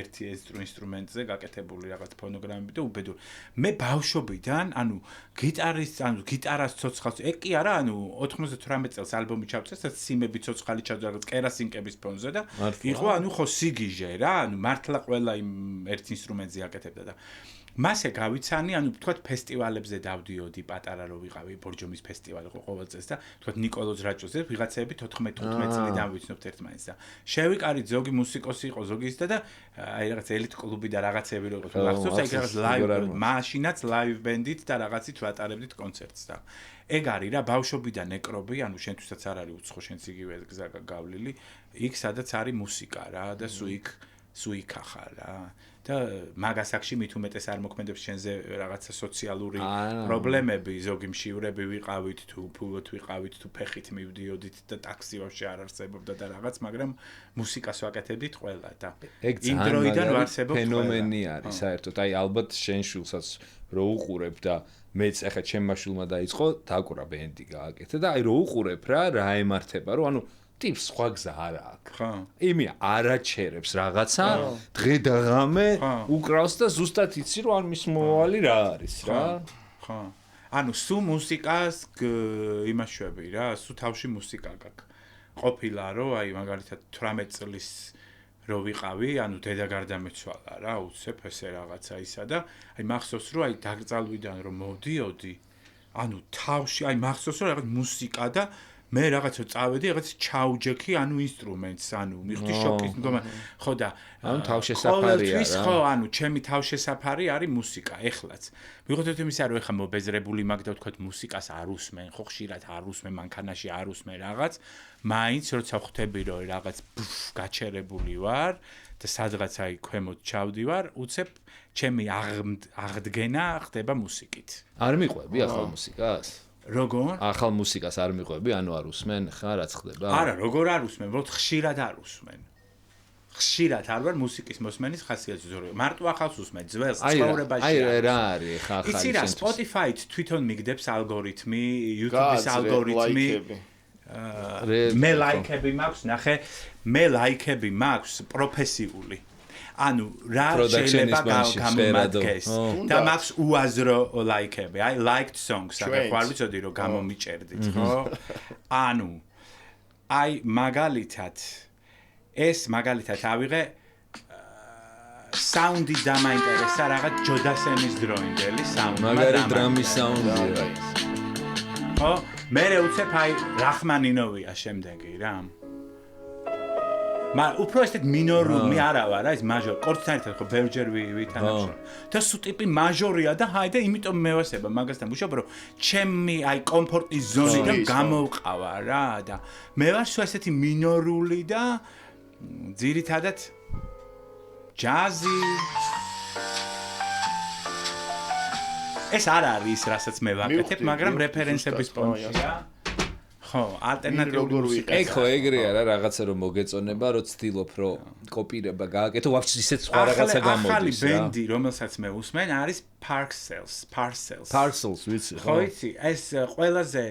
ერთი ინსტრუმენტზე გაკეთებული რაღაც ფონოგრამები და უბედური მე ბავშვობიდან ანუ გიტარას ცოცხალს ეგ კი არა ანუ 98 წელს ალბომი ჩავწერეს და სიმები ცოცხალი ჩავწერა რაღაც კერასინკების ფონზე და იყო ანუ ხო სიგიჟე რა ანუ მართლა ყველა იმ ერთ ინსტრუმენტზე აკეთებდა და მასე გავიცანი, ანუ თქვათ ფესტივალებზე დავდიოდი პატარა რო ვიყავი, ბორჯომის ფესტივალი ხო ყოველ წელს და თქვათ ნიკოლოზ რაჭოზე ვიღაცები 14-15 წლიდან ვიცნობთ ერთმანეთს და შევიკარით ზოგი მუსიკოსი იყო ზოგი ის და აი რაღაც ელიტ კლუბი და რაღაცები რო იყო ახსოვს აი რაღაც ლაივ მაშინაც ლაივ ბენდით და რაღაცით ვატარებდით კონცერტს და ეგ არის რა ბავშვობიდან ნეკრობი, ანუ შენთვისაც არ არის უცხო შენც იგივე გზა გავლილი, იქ სადაც არის მუსიკა რა და სუიკა ხარ რა და მაგასაკში მით უმეტეს არ მოქმედებს შენზე რაღაცა სოციალური პრობლემები, ზოგი მშივრები ვიყავით თუ ფულოთ ვიყავით თუ ფეხით მივდიოდით და ტაქსი ვაფშე არ არსებობდა და რაღაც, მაგრამ მუსიკას ვაკეთებდით ყველა და იმ დროიდან ვარსებობ ფენომენი არის საერთოდ, აი ალბათ შენ შულსაც რო უყურებ და მეც ახლა ჩემმა შულმა დაიწყო დაკვრა ბენდი გააკეთე და აი რო უყურებ რა ემართება რომ ანუ ტიპს სხვა გზა არა აქვს. ხო. იმი არაჩერებს რაღაცა, დღე და ღამე უკრავს და ზუსტად იცი რომ არ მის მომავალი რა არის რა. ხო. ანუ სულ მუსიკას იმაშვები რა, სულ თავში მუსიკა გაქვს. ყოფილა რომ აი მაგალითად 18 წლის რო ვიყავი, ანუ დედა გარდამეცვალა რა, უცებ ესე რაღაცა ისა და აი მახსოვს რომ აი დაკრძალვიდან რომ მოვდიოდი, ანუ თავში აი მახსოვს რომ რაღაც მუსიკა და მე რაღაცა წავედი, რაღაც ჩაუჯექი, ანუ ინსტრუმენტს, ანუ მიხდი შოკის მდგომა. ხო და ანუ თავშესაფარია რა. ხო, ანუ ჩემი თავშესაფარი არის მუსიკა, ეხლაც. მივხვდეთ იმისა, რომ ეხლა მობეზრებული მაგ და ვთქვათ მუსიკას არ უსმენ, ხო ხშირად არ usმენ, მანქანაში არ usმენ რაღაც, მაინც როცა ხვდები რომ რაღაც გაჩერებული ვარ და სადღაც აი ქვემოთ ჩავდივარ, უცებ ჩემი აღდგენა ხდება მუსიკით. არ მიყვები ახალ მუსიკას? როგორ? ახალ მუსიკას არ მიყვები, ანუ არ უსმენ, ხა რაც ხდება? არა, როგორ არ უსმენ, უბრალოდ ხშირად არ უსმენ. ხშირად არ ვარ მუსიკის მოსმენის ხასიათი ზორი. მარტო ახალს უსმენ, ძველს ცხოვრებაში. აი რა არის ხა ახალი იცი რა, Spotify-ით თვითონ მიგდებს ალგორითმი, YouTube-ის ალგორითმი. მე ლაიქები მაქვს, ნახე, მე ლაიქები მაქვს პროფესიული. ანუ რა შეიძლება გამომადგეს და მაქვს უაზრო ლაიქები, აი liked songs, aga ხარ ვიცოდი რომ გამომიჭერდით, ხო? ანუ აი მაგალითად ავიღე საუნდი დამაინტერესა რაღაც ჯოდასენის დროინდელი საუნდი, მაგარი დრამის საუნდია. ხო? მე უცებ აი რახმანინოვია შემდეგი რა. მაგრამ უფრო ესეთ მინორული არა ვარ, ეს მაჟორი. კორდთან ერთად ხო ბევრჯერ ვითანამშრომლობ. და სულ ტიპი მაჟორია და ჰაი და იმიტომ მევასება მაგასთან ვუშავ, რომ ჩემი აი კომფორტის ზონიდან გამოვყავა რა და მე ვარ სულ ესეთი მინორული და ძირითადად ჯაზი. ეს არ არის ის, რასაც მე ვაკეთებ, მაგრამ რეფერენსების პონჩია. ხო, ალტერნატიული მუსიკა. ეგ ხო ეგრეა რა, რაღაცა რომ მოგეწონება, რომ ცდილობ რომ კოპირება გააკეთო, ვაფშე ისეთ სხვა რაღაცა გამოდის რა. ახალი ბენდი, რომელსაც მე უსმენ, არის Parcels, ვიცი ხო იცი, ეს ყველაზე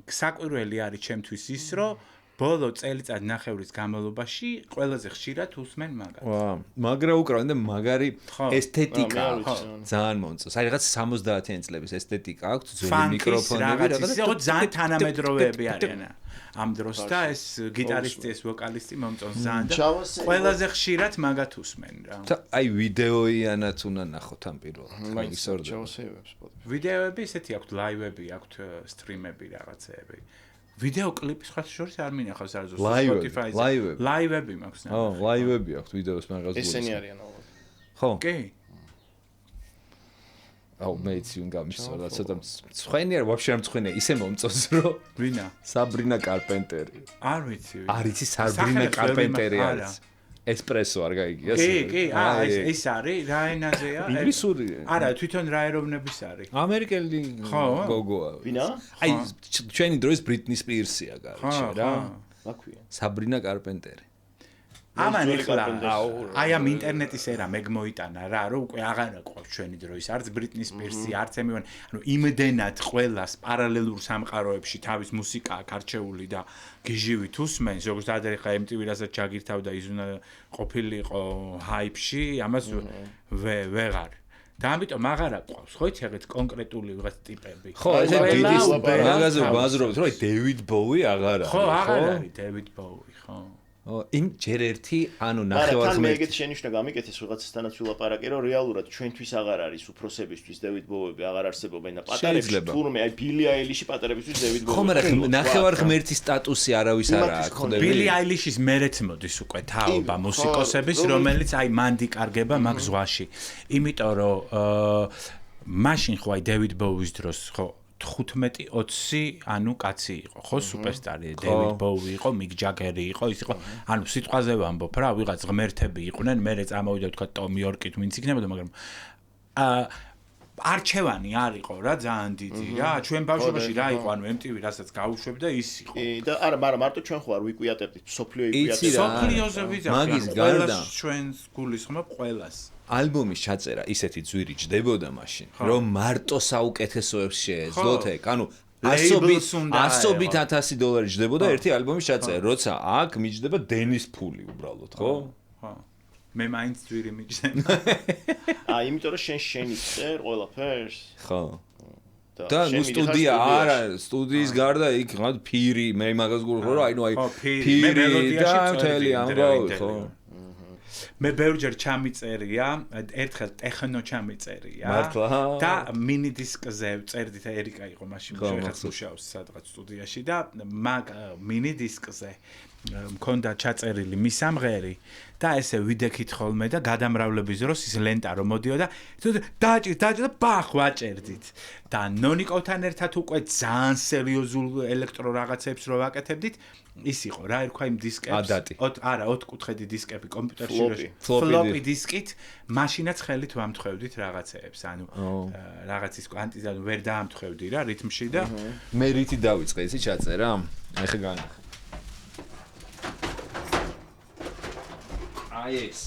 საკვირველი არის ჩემთვის ის, რომ ბოლო წელიწად ნახევრის განმავლობაში ყველაზე ხშირად უსმენ მაგას. ვა, მაგრა უკრავენ და მაგარი ესთეტიკა ძალიან მომწონს. აი რაღაც 70-იანი წლების ესთეტიკა აქვს, ძველი მიკროფონები, რაღაც ძალიან თანამედროვეები არიან. ამ დროს და ეს გიტარისტი, ეს ვოკალისტი მომწონს ძალიან და ყველაზე ხშირად მაგათ უსმენ რა. აი ვიდეოიანაც უნდა ნახოთ ამ პირველად. ისორდა. ვიდეოები ისეთი აქვს, ლაივები აქვს, სტრიმები რაღაცეები. ვიდეო კლიპი სხვა შორის არ მინახავს არ ზუსტად Spotify-ზე. ლაივები მაქვს. ო, ლაივები აქვს ვიდეოს მაგას გულს. ესენი არიან ალბათ. ხო. კი. აუ, მეც იუნ გამისწორდა, ცოტა მცხვენი არ ვაფშე არ მცხვენია, ისე მომწონს რომ ვინა? საბრინა კარპენტერი. არ ვიცი. არ იცი საბრინა კარპენტერი არის. ესპრესო არ გაიგია? კი, ეს არის რა ენაზეა? ინგლისური. არა, თვითონ რა ეროვნების არის? ამერიკელი გოგოა. ვინა? აი, ჩვენი დროის ბრიტნი სპირსია გარჩე რა. აქვია. საბრინა კარპენტერი. ამან ეხლა აი ამ ინტერნეტის ერა მეგ მოიტანა რა, რომ უკვე აღარ ყავს ჩვენი დროის არც ბრიტნი სპირსი, არც ემივან, ანუ იმდენად ყველას პარალელურ სამყაროებში თავის მუსიკა აქვს არჩეული და გიჟივით უსმენს, როგორც ადერეხა MTV რასაც ჩაგირთავდა ის უნდა ყოფილიყო ჰაიპში, ამას ვეღარ. და ამიტომ აღარ აყვავს, ხო იცი რაღაც კონკრეტული ვიღაც ტიპები. ხო, ესე დიდი მაგაზე ბაზრობთ, რომ დევიდ ბოუი აღარ არის. ხო, აღარ არის დევიდ ბოუი, ხო. იმ ჯერ ერთი, ანუ ნახევარღმერთი. მე ეგეთ შენიშვნა გამიკეთეს ვიღაცასთანაც ვილაპარაკე, რომ რეალურად ჩვენთვის აღარ არის უფროსებისთვის დევიდ ბოუები აღარ არსებობენ და პატარებში თურმე აი ბილი აილიში პატარებისთვის დევიდ ბოუი. ხო, მაგრამ ნახევარღმერთი სტატუსი არავის არ აქვს. ბილი აილიშის მერეც მოდის უკვე თაობა მუსიკოსების, რომელიც აი მანდი კარგება მაგ ზღვაში. იმიტომ რომ მაშინ ხო აი დევიდ ბოუის დროს ხო 15-20 ანუ კაცი იყო, ხო, სუპერსტარი, დევიდ ბოუი იყო, მიკ ჯაგერი იყო, ის იყო, ანუ სიტყვაზე ვამბობ რა, ვიღაც ღმერთები იყვნენ, მერე წამოვიდა თქვა ტომ იორკით ვინც იქნებოდა, მაგრამ არჩევანი არ იყო რა, ძალიან დიდი რა, ჩვენ ბავშვობაში რა იყო, ანუ MTV რასაც გაუშვებდა ის იყო. და არა, მაგრამ მარტო ჩვენ ხო არ ვიკვიატებდით, სოფლიო იკვიატებდა. სოფლიოზე ვიზავთ, მაგის გარდა ჩვენს გულისხმობ ყველას. ალბომის ჩაწერა ისეთი ძვირი ჯდებოდა მაშინ, რომ მარტო საუკეთესოებს შეეძლოთ ეგ. ანუ ასობით $1000 ჯდებოდა ერთი ალბომის ჩაწერა, როცა აქ მიჯდება დენის ფული უბრალოდ, ხო? ხო. მე მაინც ძვირი მიჯდება. იმიტომ რომ შენი წერ ყველაფერს. ხო. და ნუ სტუდია არა, სტუდიის გარდა იქ რაღაც ფირი, მე მაგას გულხო რომ აი ფირი და მთელი ამბავი, ხო? მე ბევრჯერ ჩამიწერია, ერთხელ ტექნო ჩამიწერია. მართლა? და მინი დისკზე წერდით ერიკა იყო მაშინ შეხაც მუშაობს სადღაც სტუდიაში და მაგ მინი დისკზე მქონდა ჩაწერილი მის ამღერი და ესე ვიდექით ხოლმე და გადამრავლების დროს ის ლენტა რომ მოდიოდა დაჭირ და ბახ ვაჭერდით და ნონიკოვთან ერთად უკვე ძალიან სერიოზულ ელექტრო რაღაცებს რო ვაკეთებდით ის იყო რა ერქვა იმ დისკებს არა 4 კუთხედი დისკები კომპიუტერში ფლოპი დისკით მაშინაც ხელით ვამთხვევდით რაღაცეებს ანუ რაღაცის კვანტიზად ვერ დაამთხვევდი რა რითმში და მე რითი დავიწყე ისი ჩაწერა აი ხე განახე აი ეს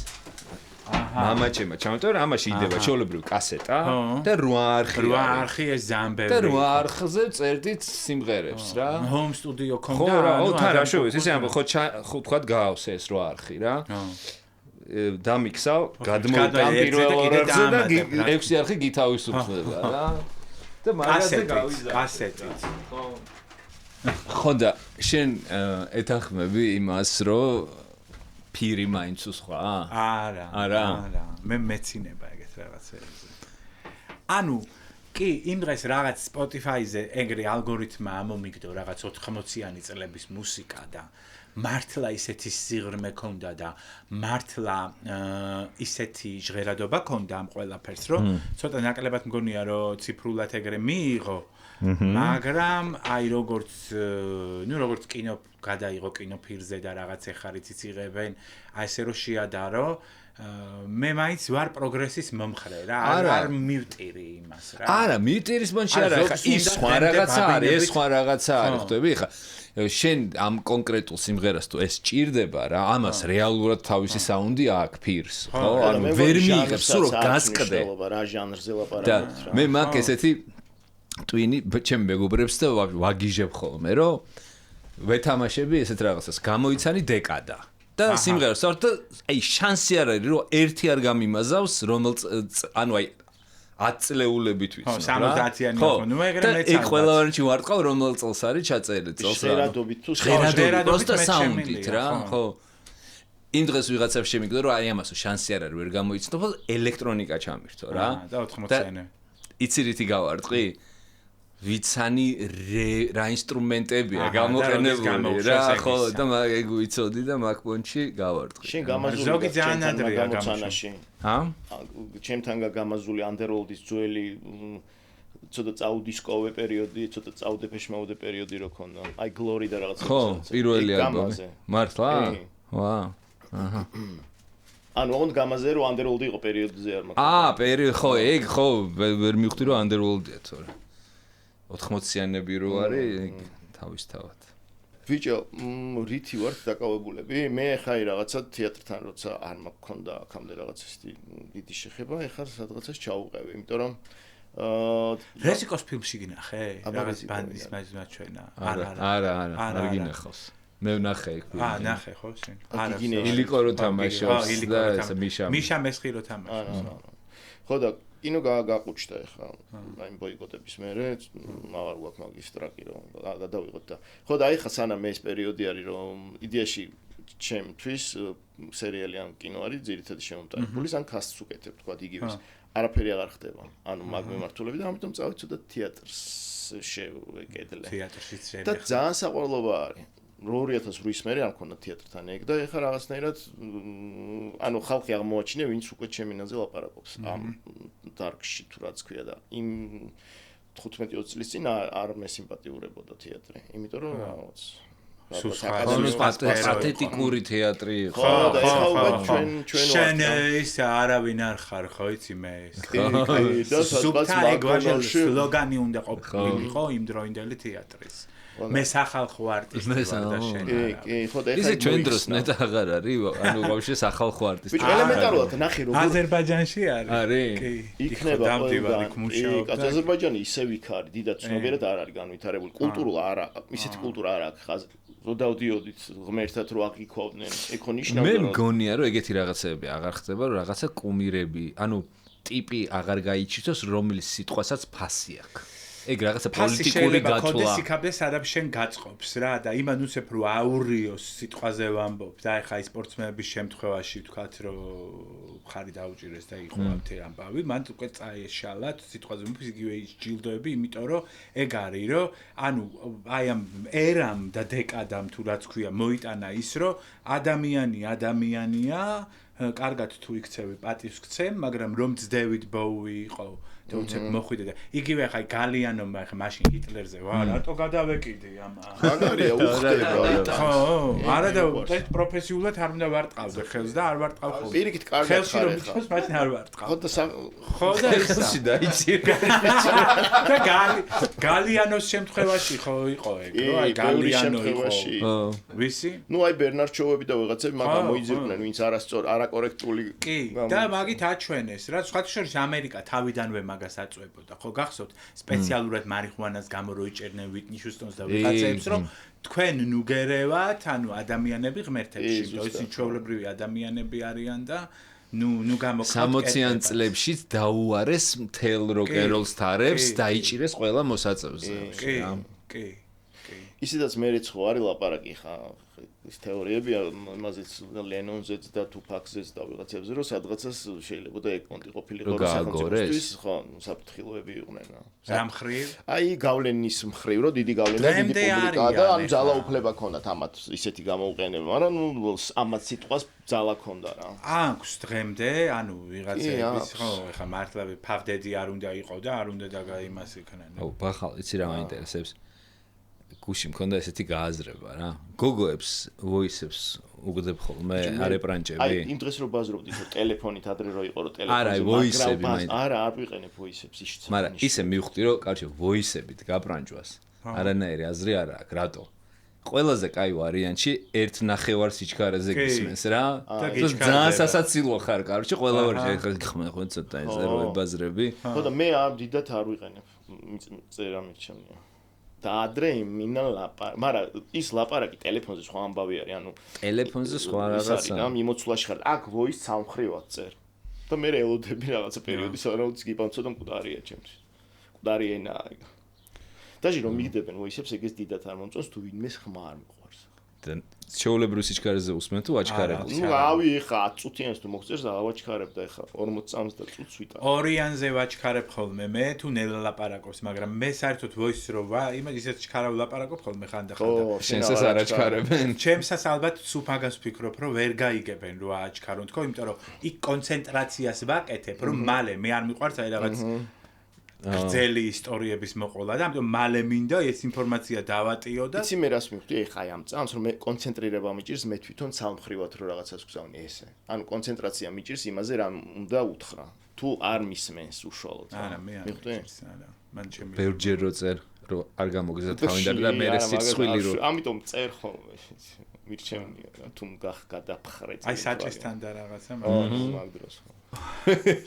მამაჩემა ჩამოწერა ამაში იდება ჩოლებრივი კასეტა და 8 არხი ეს ძალიან ბევრი და 8 არხზე წერდით სიმღერებს რა home studio ქონდა რა ხო თარა შევეს ისე ამბო ხო თქვა გაავს ეს 8 არხი რა დამიქსავ გადმოვიტან პირველ ორებზე და 6 არხი გითავისუფლდება რა და მაგაზე გავიზარდე კასეტით ხო და შენ ეთანხმები იმას რომ ფირი მაინც სხვა? არა. მე მეცინება ეგეთ რაღაცებზე. ანუ კი იმ დღეს რაღაც Spotify-ზე ეგრე ალგორითმა ამომიგდო რაღაც 80-იანი წლების მუსიკა და მართლა ისეთი სიღრმე ქონდა და მართლა ისეთი ჟღერადობა ქონდა ამ ყველაფერს რომ ცოტა ნაკლებად მგონია რომ ციფრულად ეგრე მიიღო მაგრამ აი როგორც კინო გადაიღო კინოფირზე და რაღაც ეხარიც იციღებენ აი ესე რომ შეადარო მე მაინც ვარ პროგრესის მომხრე რა არ მივტირი იმას რა არა მივტირის მონში არა ხა ის სხვა რაღაცა არის ეს სხვა რაღაცა არის ხვდები ხა შენ ამ კონკრეტულ სიმღერას თუ ეს ჭირდება რა ამას რეალურად თავისი საუნდი აქვს ფირს ხო ანუ ვერ მიიღებს სულ რომ გასკდე რა ჟანრზე ლაპარაკობთ რა მე მაგ ესეთი ტვინი ჩემ მეგობრებს და ვაგიჟებ ხოლმე რომ ვეთამაშები ესეთ რაღაცას გამოიცანი დეკადა და სიმღერას ვარ და აი შანსი არ არის რომ ერთი არ გამიმაზავს რომელ ანუ აი 10 წლეულებით ვიცი ხო 70-იანი ხო ნუ ეგრე მეც იქ ყველავარში ვარტყავ რომელ წელს არის ჩაწერილი წელს რა ჟერადობით თუ ჟერადობით და საუნდით რა ხო იმ დღეს ვიღაცებს შემიგდა რომ აი ამასო შანსი არ არის ვერ გამოიცნო ხო ელექტრონიკა ჩამირთო რა და 80-იანი იცი რითი გავარტყი ვიცანი რა ინსტრუმენტებია გამოყენებული რა ხო და მაგ ეგ ვიცოდი და მაგ პონჩი გავარტყი შენ გამაზული ზოგი ძალიან ადრეა გამოცანაში ჰა ჩემთან გამაზული Underworld-ის ძველი ცოტა წაუდისკოვე პერიოდი ცოტა წაუდეფეშმაუდე პერიოდი რო ქონდა აი Glory და რაღაცა ხო პირველი ალბომი მართლა ვა აჰა ანუ ოღონდ გამაზე რომ Underworld იყო პერიოდზე არ მაქვს პერიოდი ხო ეგ ხო ვერ მივხვდი რომ Underworld-ია თორე 80-იანები რო არის თავისთავად. ბიჭო, რითი ვართ დაკავებულები? მე ხა რაღაცა თეატრთან როცა არ მაქონდა აქამდე რაღაცა დიდი შეხება, ეხლა სადღაცას ჩაუყევი, იმიტომ რომ რესიკოს ფილმში გინახე? რაღაც ბანდის მაჩვენა. არა, არ გინახავს. მე ვნახე იქ. ნახე ხო შენ? არა, ილიკო რო თამაშობს და ეს მიშა მესხი რო თამაშობს. ხო და კინო გაყუჩდა ეხლა აი ბოიკოტების მერე აღარ გვაქვს მაგის ტრაკი რომ გადავიღოთ და ხო და აი ხა სანამ ეს პერიოდი არის რომ იდეაში ჩემთვის სერიალი ან კინო არის ძირითადად შემომტანებული ან კასტს უკეთებ თქვა იგივეს არაფერი აღარ ხდება ანუ მაგ მიმართულები და ამიტომ წავით ცოტა თეატრს შევეკედლე თეატრშიც შენ და ძალიან საყვარლობა არის 2008-ის მერე არ მქონდა თეატრთან ეგ და ეხლა რაღაცნაირად ანუ ხალხი აღმოაჩინა ვინც უკვე ჩემინაზე ლაპარაკობს ამ დარკში თუ რაც ქვია და იმ 15-20 წლის წინ არ მესიმპათიურებოდა თეატრი იმიტომ რომ რაღაც პათეტიკური თეატრი იყო ხო და ეხლა ჩვენ შენ ის არავინ არ ხარ ხო იცი მე და სადღაც სლოგანი უნდა ყოფილიყო იმ დროინდელი თეატრის მე სახალხო არტისტი ვარ და შენ კი ხო და ეხლა ჩვენ დროს ნეტ აღარ არის ანუ ბავშვი სახალხო არტისტი ბიჭო ელემენტარულად ნახე როგორ აზერბაიჯანში არის კი იქნება დამტივარი მუშაობა კი აზერბაიჯანი ისევ იქ არის დიდად ცნობიერად არ არის განვითარებული კულტურულ არა ისეთი კულტურა არ აქვს რო დავდიოდით ღმერთად რო აღიქოვდნენ ეკო ნიშნავდა მე მგონია რომ ეგეთი რაღაცები აღარ ხდება რომ რაღაცა კუმირები ანუ ტიპი აღარ გაიჩითოს რომელიც სიტყვასაც ფასი აქვს ეგ რაღაცა პოლიტიკური გათვლა. კონდეს იქაბდეს სადაც შენ გაწყობს რა და იმან უცებ რო აურიოს სიტყვაზე ვამბობ და ეხა ის სპორტსმენების შემთხვევაში ვთქვათ რომ ხარი დაუჭირეს და იყო ამთე ამბავი მან უკვე წაეშალა სიტყვაზე ვამბობ იგივე ის ჯილდოები იმიტომ რომ ეგ არის რომ ანუ აი ამ ერამ და დეკადამ თუ რაც ქვია მოიტანა ის რომ ადამიანია კარგად თუ იქცევი პატივს გცემ მაგრამ რომ ძდევით ბოუი იყო და უცებ მოხვიდე და იგივე ხაი გალიანომ ხა მაშინ ჰიტლერზე ვარ რატო გადავეკიდე ამ მაგარია უხდება ხო არა და ეს პროფესიულად არ უნდა ვარტყავდე ხელს და არ ვარტყავ ხოლმე პირიქით კარგად ხარ ხელში რომ მიჩხოს მაშინ არ ვარტყავ ხო და ხელში დაიცი და გალიანოს შემთხვევაში ხო იყო ეგ რო აი გალიანო იყო ვისი ნუ აი ბერნარდ შოუები და ვიღაცები მაგ მოიძებდნენ ვინც არასწორ არაკორექტული კი და მაგით აჩვენეს რა სხვა შორის ამერიკა თავიდანვე მაგას აწვებოდა ხო გახსოვთ სპეციალურად მარიხუანას გამო რო იჭერდნენ ვიტნი ჰიუსტონს და ვიღაცებს რომ თქვენ ნუგერევათ ანუ ადამიანები ღმერთებში ისინი ჩვეულებრივი ადამიანები არიან და ნუ გამოგხდათ 60-იან წლებში დაუარეს მთელ როკ-ენ-როლს თარებს დაიჭირეს ყველა მოსაწევზე კი ისედაც მეც ხო არის ლაპარაკი ხა ის თეორიები იმაზეც ლენონზეც და თუფაქსზეც და ვიღაცებზე რომ სადღაცას შეიძლება და ეკონტი ყოფილიყო სახელმწიფოსთვის ხო საფრთხილოები იყვნენ რა მხრივ აი გავლენის მხრივ რომ დიდი გავლენა დიდი პუბლიკა და ანუ ძალაუფლება ქონდათ ამათ ისეთი გამოუყენება მაგრამ ნუ ამათ სიტყვას ძალა ქონდა რა აქვს დღემდე ანუ ვიღაცების ხო ეხა მართლა ფავდედი არ უნდა იყო და არ უნდა და იმას იქნან ო ბახალ იცი რა მაინტერესებს გუში მქონდა ესეთი გააზრება რა. გოგოებს, voice-ებს უგდებ ხოლმე, არეპრანჭები. აი, იმ დღეს რო ბაზრობდი, რომ ტელეფონით ადრე რო იყო, რომ ტელეფონზე. არა, voice-ები მაინც. არა, არ ვიყენებ voice-ებს ისიც. მაგრამ ისე მივხვდი, რომ კარჩე voice-ებით გაპრანჭვას. არანაირი აზრი არ აქვს, რატო? ყველაზე კაი ვარიანტი ერთ ნახევარ სიჩქარეზე გისმენს რა. ძალიან სასაცილო ხარ, კარჩე, ყველა ვარიანტი ხმე ხო ცოტა ესე რო ებაზრები. ხო და მე ამ დიდად არ ვიყენებ. წერა მიჩემია. და ადრე იმინა ლაპარაკი, მაგრამ ის ლაპარაკი ტელეფონზე სხვა ამბავი არის, ანუ ტელეფონზე სხვა რაღაცა. რა მიმოცვლაში ხარ, აქ voice სამხრივად წერ. და მე ელოდები რაღაცა პერიოდი, სადაც გიპამ ცოტა მკვდარია ჩემთვის. მკვდარი ენაა. დაჟე რომ მიგდებენ voice-ებს, ეგეს დიდად არ მომწონს, თუ ვინმეს ხმა არ მიყვარს. და შეულებრივ სიჩქარეზე usmen თუ აჩქარებ? ნუ რავი, ეხა 10 წუთიანს თუ მოგწერს, ავაჩქარებ და ეხა 40 წამს და წუთს ვიტან. ორიანზე ვაჩქარებ ხოლმე მე თუ ნელ ლაპარაკობს, მაგრამ მე საერთოდ voice რო იმას ისეთ ჩქარავ ლაპარაკობ ხოლმე ხანდახანდა. შენსაც არ აჩქარებენ. ჩემსაც ალბათ სულ მაგას ვფიქრობ, რომ ვერ გაიგებენ რო აჩქარონ თქო, იმიტომ რომ იქ კონცენტრაციას ვაკეთებ, რომ მალე მე არ მიყვარს აი რაღაც გრძელი ისტორიების მოყოლა და ამიტომ მალე მინდა ეს ინფორმაცია დავატიო და იცი მე რას მივხვდი ეხა აი ამ წამს რომ მე კონცენტრირება მიჭირს მე თვითონ სამხრივად რო რაღაცას ვგზავნი ესე ანუ კონცენტრაცია მიჭირს იმაზე რა უნდა უთხრა თუ არ მისმენს უშუალოდ არა მე არ მისმენს არა მან ჩემი ბევრჯერ რო წერ რომ არ გამოგზა თავიდან და მე სიცხვილი რო ამიტომ წერ ხოლმე მირჩევნია რა თუ გადაფხრე აი საჭესთან და რაღაცა მაგ დროს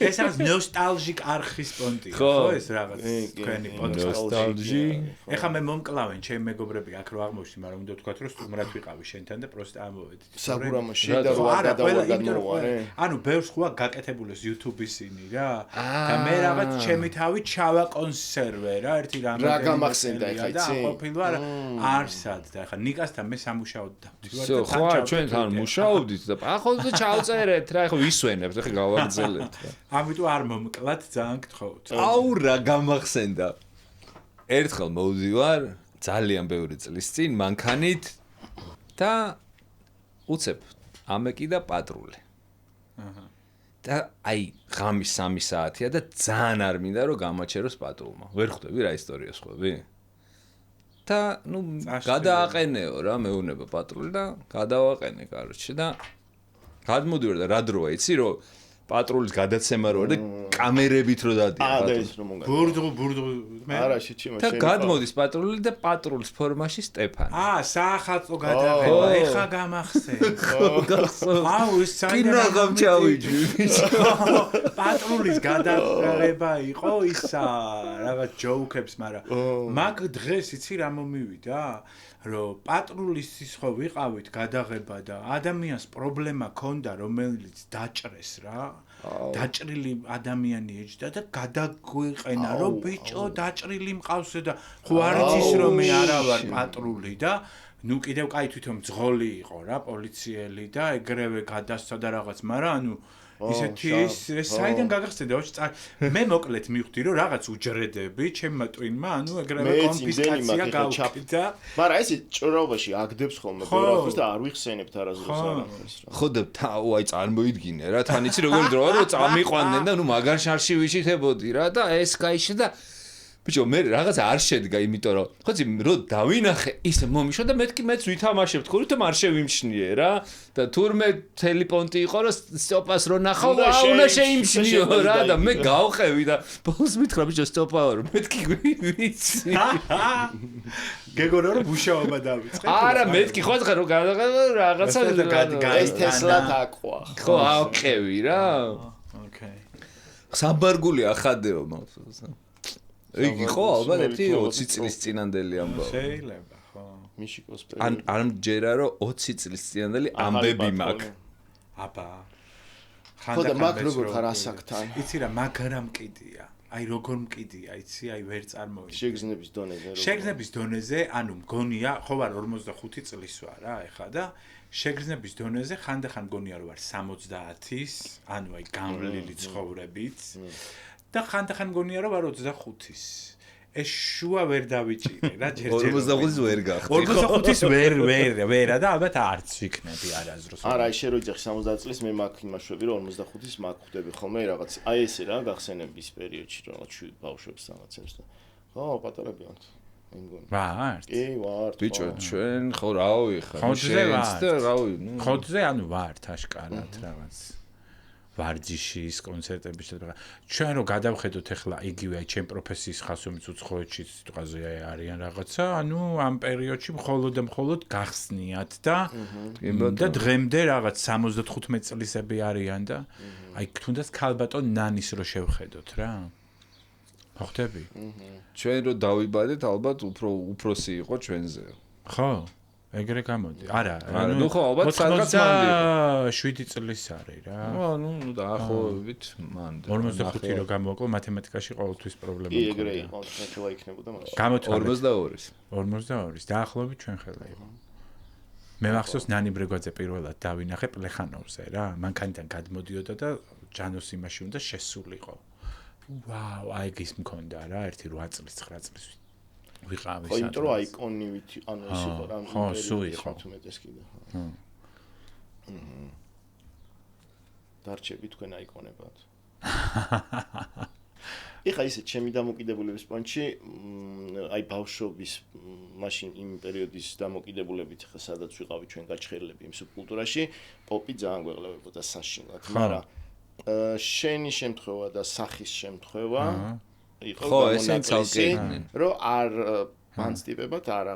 ეს არის ნოსტალჟიკ არხის პონტი ხო ეს რაღაც თქვენი ნოსტალჟი ეხა მე მომკლავენ ჩემი მეგობრები აქ რო აღმოჩნდი მაგრამ უნდა ვთქვათ რომ სტუმრად ვიყავი შენთან და პროსტა ამოვედით საგურამოში და რო არ გადავარდანოარე ანუ ბევრს ხუა გაკეთებულეს YouTube-ის ინი რა და მე რაღაც ჩემი თავი ჩავაკონსერვე რა ერთი რამე რა გამახსენდა ეხა იცი და ყოფილვარ არსად და ეხა ნიკასთან მე სამუშაოდ დავდივარ და ხო ჩვენთან მუშაობდით და ახლა ჩავწერეთ რა ეხა ვისვენებთ ეხა გავაგზავნეთ ამიტომ არ მომკლათ ძალიან გთხოვთ. აუ რა გამახსენდა. ერთხელ მოვდივარ ძალიან ბევრი წლის წინ მანქანით და უცებ ამეკი და პატრული. აჰა. და აი ღამის 3 საათია და ძალიან არ მინდა რომ გამაჩეროს პატრულმა. ვერ ხვდები რა ისტორიას ხვდები? და ნუ გადააყენეო რა მეუნება პატრული და გადავაყენე კაროჩე და გადმოდივარ და რა დროა იცი რომ პატრულის გადაცემა რო და კამერებით რო დადიან ბურდღუ მე არა შეჩიმა და გადმოდის პატრული და პატრულის ფორმაში სტეფანი საახალწლო გადაღება ეხა გამახსენ აუ ის საერთოდ გამჩავიჯი პატრულის გადაღება იყო ისა რაღაც ჯოუკებს მაგრამ მაგ დღეს იცი რა მომივიდა რომ პატრულის ის ხო ვიყავით გადაღება და ადამიანს პრობლემა ქონდა რომელიც დაჭრეს რა დაჭრილი ადამიანი ეჭდა და გადაგვიყენა რომ ბიჭო დაჭრილი მყავსე და ხო არ იცის რომ მე არა ვარ პატრული და ნუ კიდევ კაი თვითონ ძღოლი იყო რა პოლიციელი და ეგრევე გადასცა და რაღაც მაგრამ ანუ ისეთი ეს საიდან გაგახსენდა მე მოკლედ მივხვდი რომ რაღაც უჯრედები ჩემმა ტვინმა ანუ ეგრევე კონფისკაცია გავუკიდა მაგრამ ეს ჭრაობაში აგდებს ხოლმე ბევრს და არ ვიხსენებთ არასდროს არაფერს რა ხო და აი წარმოიდგინე რა თან იცი როგორი დროა რომ წამიყვანდნენ და ნუ მაგარ შარში ვიჩითებოდი რა და ეს кайში და ბიჭო მე რაღაც არ შედგა იმიტომ რომ ხოცი რომ დავინახე ისე მომიშვა და მეთქი მეც ვითამაშებთ ხო რითომ არ შევიმჩნიე რა და თურმე ტელეპონტი იყო რომ სტოპას რო ნახავ და უნდა შეიმჩნიო რა და მე გავყევი და ბოლოს მითხრა ბიჭო სტოპაო რომ მეთქი ვიცი გეგონა რომ ბუშაობა დავიწყე არა მეთქი ხო ხარ რომ რაღაცა ეს ტესლა დაკვა ხო ავყევი რა ოკეი საბარგული ახადეო მოვსა იგი ხო ალბათ ერთი 20 წლის წინანდელი ამბავი. შეიძლება, ხო. მიშიკოს პერიოდი. არ მჯერა რომ 20 წლის წინანდელი ამბები მაქვს. აბა. ხო და მაგ როგორ ხარ ასაკთან? იცი რა, მაგრამ კიდია. აი როგორ მკიდია, იცი, აი ვერ წარმოვიდგინე. შეგრძნების დონეზე როგორ? შეგრძნების დონეზე, ანუ მგონია, ხო ვარ 45 წლის ვარ რა, ეხა და შეგრძნების დონეზე ხანდახან მგონია რომ ვარ 70-ის, ანუ აი გამლილი ცხოვრებით. და ხანდახან მგონია რომ ვარ 25-ის. ეს შუა ვერ დავიჭირე რა ჯერჯერობით. 45-ის ვერ გახდი. 45-ის ვერა და ალბათ არც ვიქნები არასდროს. არა, აი შენ რო იძახი 70 წლის მე მაგ იმაშვები რომ 45-ის მაგ ხვდები ხოლმე რაღაც. აი ესე რა გახსენების პერიოდში რაღაც ბავშვებს რაღაცებს და. ხო, პატარები ვართ. იმგონი. ვარ. კი, ვარ. ბიჭო, ჩვენ ხო რავი ხარ. და რავი, ხოძე ანუ ვარ აშკარად რაღაც. ვარჯიშის კონცერტების და ჩვენ რო გადავხედოთ ახლა იგივე აი ჩემ პროფესიის ხასომიც უცხოეთში სიტყვაზე არიან რაღაცა, ანუ ამ პერიოდში მხოლოდ გახსნიათ და დღემდე რაღაც 75 წლისები არიან და აი თუნდაც ქალბატონ ნანის რო შევხედოთ რა. მოხდები? ჩვენ რო დავიბადეთ, ალბათ უფროსი იყო ჩვენზე. ხო? ეგრე გამოდი. არა, ნუ ხო, ალბათ სადღაც მანდი. 7 წლის არის რა. ნუ დაახლოებით მანდი. 45 რო გამოვაკლო მათემატიკაში ყოველთვის პრობლემა კი, ეგრე იყო, შეიძლება იქნებოდა მაშინ. 42-ის. 42-ის, დაახლოებით ჩვენ ხელა იყო. მე მახსოვს ნანი ბრეგვაძე პირველად დავინახე პლეხანოვზე რა. მანქანიდან გადმოდიოდა და ჯანოს იმაში უნდა შესულიყო. ვაუ, აი ეს მქონდა რა, 8 წლის 9 წლის ვიყავი. ხო, იმიტომ რომ აიკონივით, ანუ ეს იყო რა, ხო, სულ იყო. თუმეტეს კიდე. დარჩები თქვენ აიკონებად. ეხა ისე ჩემი დამოკიდებულების პონჩი, აი ბავშვობის მაშინ იმ პერიოდის დამოკიდებულებით ხა სადაც ვიყავი ჩვენ გაჩხერლები იმ სუბკულტურაში, პოპი ძალიან გვეღლებოდა საშინლად, მაგრამ შენი შემთხვევა და სახის შემთხვევა იყო გამონაკლისი, რომ არ მანცტიპებად არ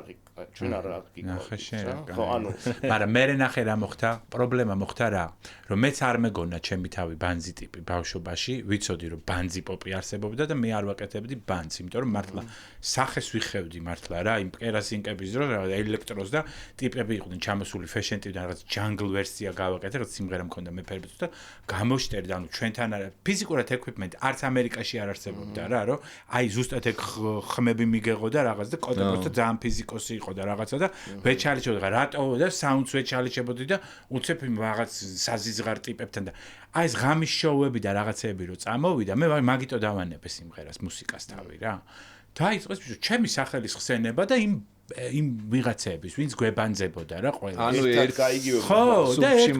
ჩვენ არ აღიქვა. ხო, ანუ, მაგრამ მე ნახე რა მოხდა, პრობლემა მოხდა რა, რომ მეც არ მეგონა ჩემი თავი ბანძი ტიპი ბავშვობაში, ვიცოდი რომ ბანძი პოპი არსებობდა და მე არ ვაკეთებდი ბანძს, იმიტომ რომ მართლა სახეს ვიხევდი მართლა რა, იმ კერასინკების დროს რა ელექტროს და ტიპები იყვნენ ჩამოსული fashion ტიპიდან რაღაც jungle ვერსია გავაკეთე, რაღაც სიმღერა მქონდა მეფერბიც და გამოშტერდა, ანუ ჩვენთან ფიზიკურად equipment არც ამერიკაში არ არსებობდა რა, რომ აი ზუსტად ეგ ხმები მიგეღო და რაღაც და კოტებოს და ძალიან ფიზიკოსი იყო და რაღაცა და ვეჩალიჩებოდი რატო და საუნდს ვეჩალიჩებოდი და უცებ იმ რაღაც საზიზღარ ტიპებთან და აი ეს ღამის შოუები და რაღაცეები რო წამოვიდა მე მაგიტო დავანებე სიმღერას მუსიკას თავი რა დაიწყეს ჩემი სახელის ხსენება და იმ ვიღაცების ვინც გვებანძებოდა რა ყველა ანუ ერთ გაიგივე ხო და ერთ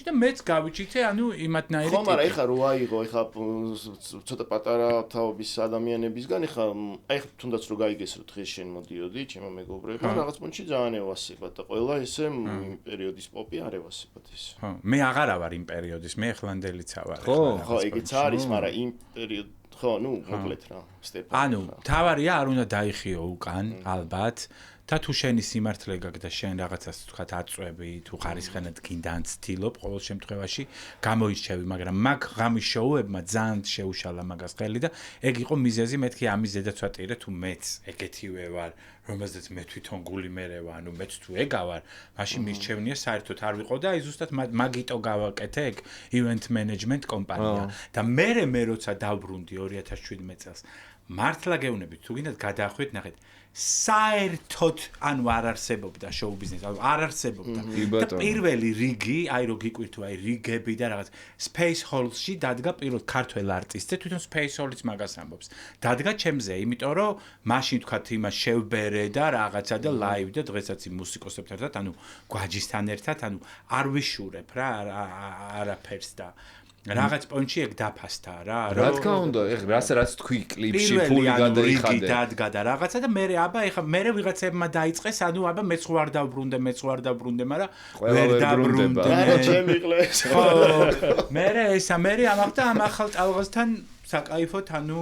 და მეც გავიჩიტე ანუ იმათნაირი ხო მაგრამ ეხა რო აიღო ეხა ცოტა პატარა თაობის ადამიანებისგან ეხა აი თუნდაც რო გაიგეს რომ დღეს შენ მოდიოდი ჩემო მეგობრებო რაღაც პონჩი ძალიან ევასებად და ყველა ესე იმ პერიოდის პოპი არ ევასებად ის ხო მე აღარა ვარ იმ პერიოდის მე ეხლანდელიცა ვარ ხო ეგეც არის მაგრამ იმ პერიოდ ხო, ნუ მოკლედ რა, სტეპანი. ანუ თავარია არ უნდა დაიხიო უკან, ალბათ. და თუ შენი სიმართლე გაქვს და შენ რაღაცას თქვათ აწვევი, თუ ხარისხენად გინდა ან ცდილობ, ყოველ შემთხვევაში გამოირჩევი, მაგრამ მაგ ღამის შოუებმა ძალიან შეუშალა მაგას ხელი და ეგ იყო მიზეზი, მეთქი ამის ზედაც ვატირე თუ მეც ეგეთივე ვარ, რომელზეც მე თვითონ გული მერევა, ანუ მეც თუ ეგა ვარ, მაშინ მირჩევნია საერთოდ არ ვიყო და აი ზუსტად მაგიტო გავაკეთე ეგ event management კომპანია და მე როცა დავბრუნდი 2017 წელს მართლა გეუბნებით თუ გინდათ გადაახვით ნახეთ საერთოდ ანუ არ არსებობდა შოუ ბიზნესი, ანუ არ არსებობდა. და პირველი რიგი, აი რო გიკვირთო, აი რიგები და რაღაც Space Hall-ში დადგა პირველ ქართველ არტისტზე, თვითონ Space Hall-იც მაგას ამბობს. დადგა ჩემზე, იმიტომ რომ მაშინ თქვათ იმას შევბერე და რაღაცა და live და დღესაც იმ მუსიკოსებთან ერთად, ანუ გვაჯისთან ერთად, ანუ არ ვიშურებ რა, არაფერს და რაღაც პონჩი ეგ დაფასდა რა. რა თქმა უნდა, ეხლა რაც თქვი კლიპში ფული გადაიხადე. დადგა და რაღაცა და მე აბა ეხლა მე ვიღაცებმა დაიწყეს, ანუ აბა მეც ხوار დავბრუნდე, მაგრამ ვერ დაბრუნდე. რა ჩემი ყლეს. ხო. მე ამახდა ამ ახალ ტალღასთან საკაიფოთ, ანუ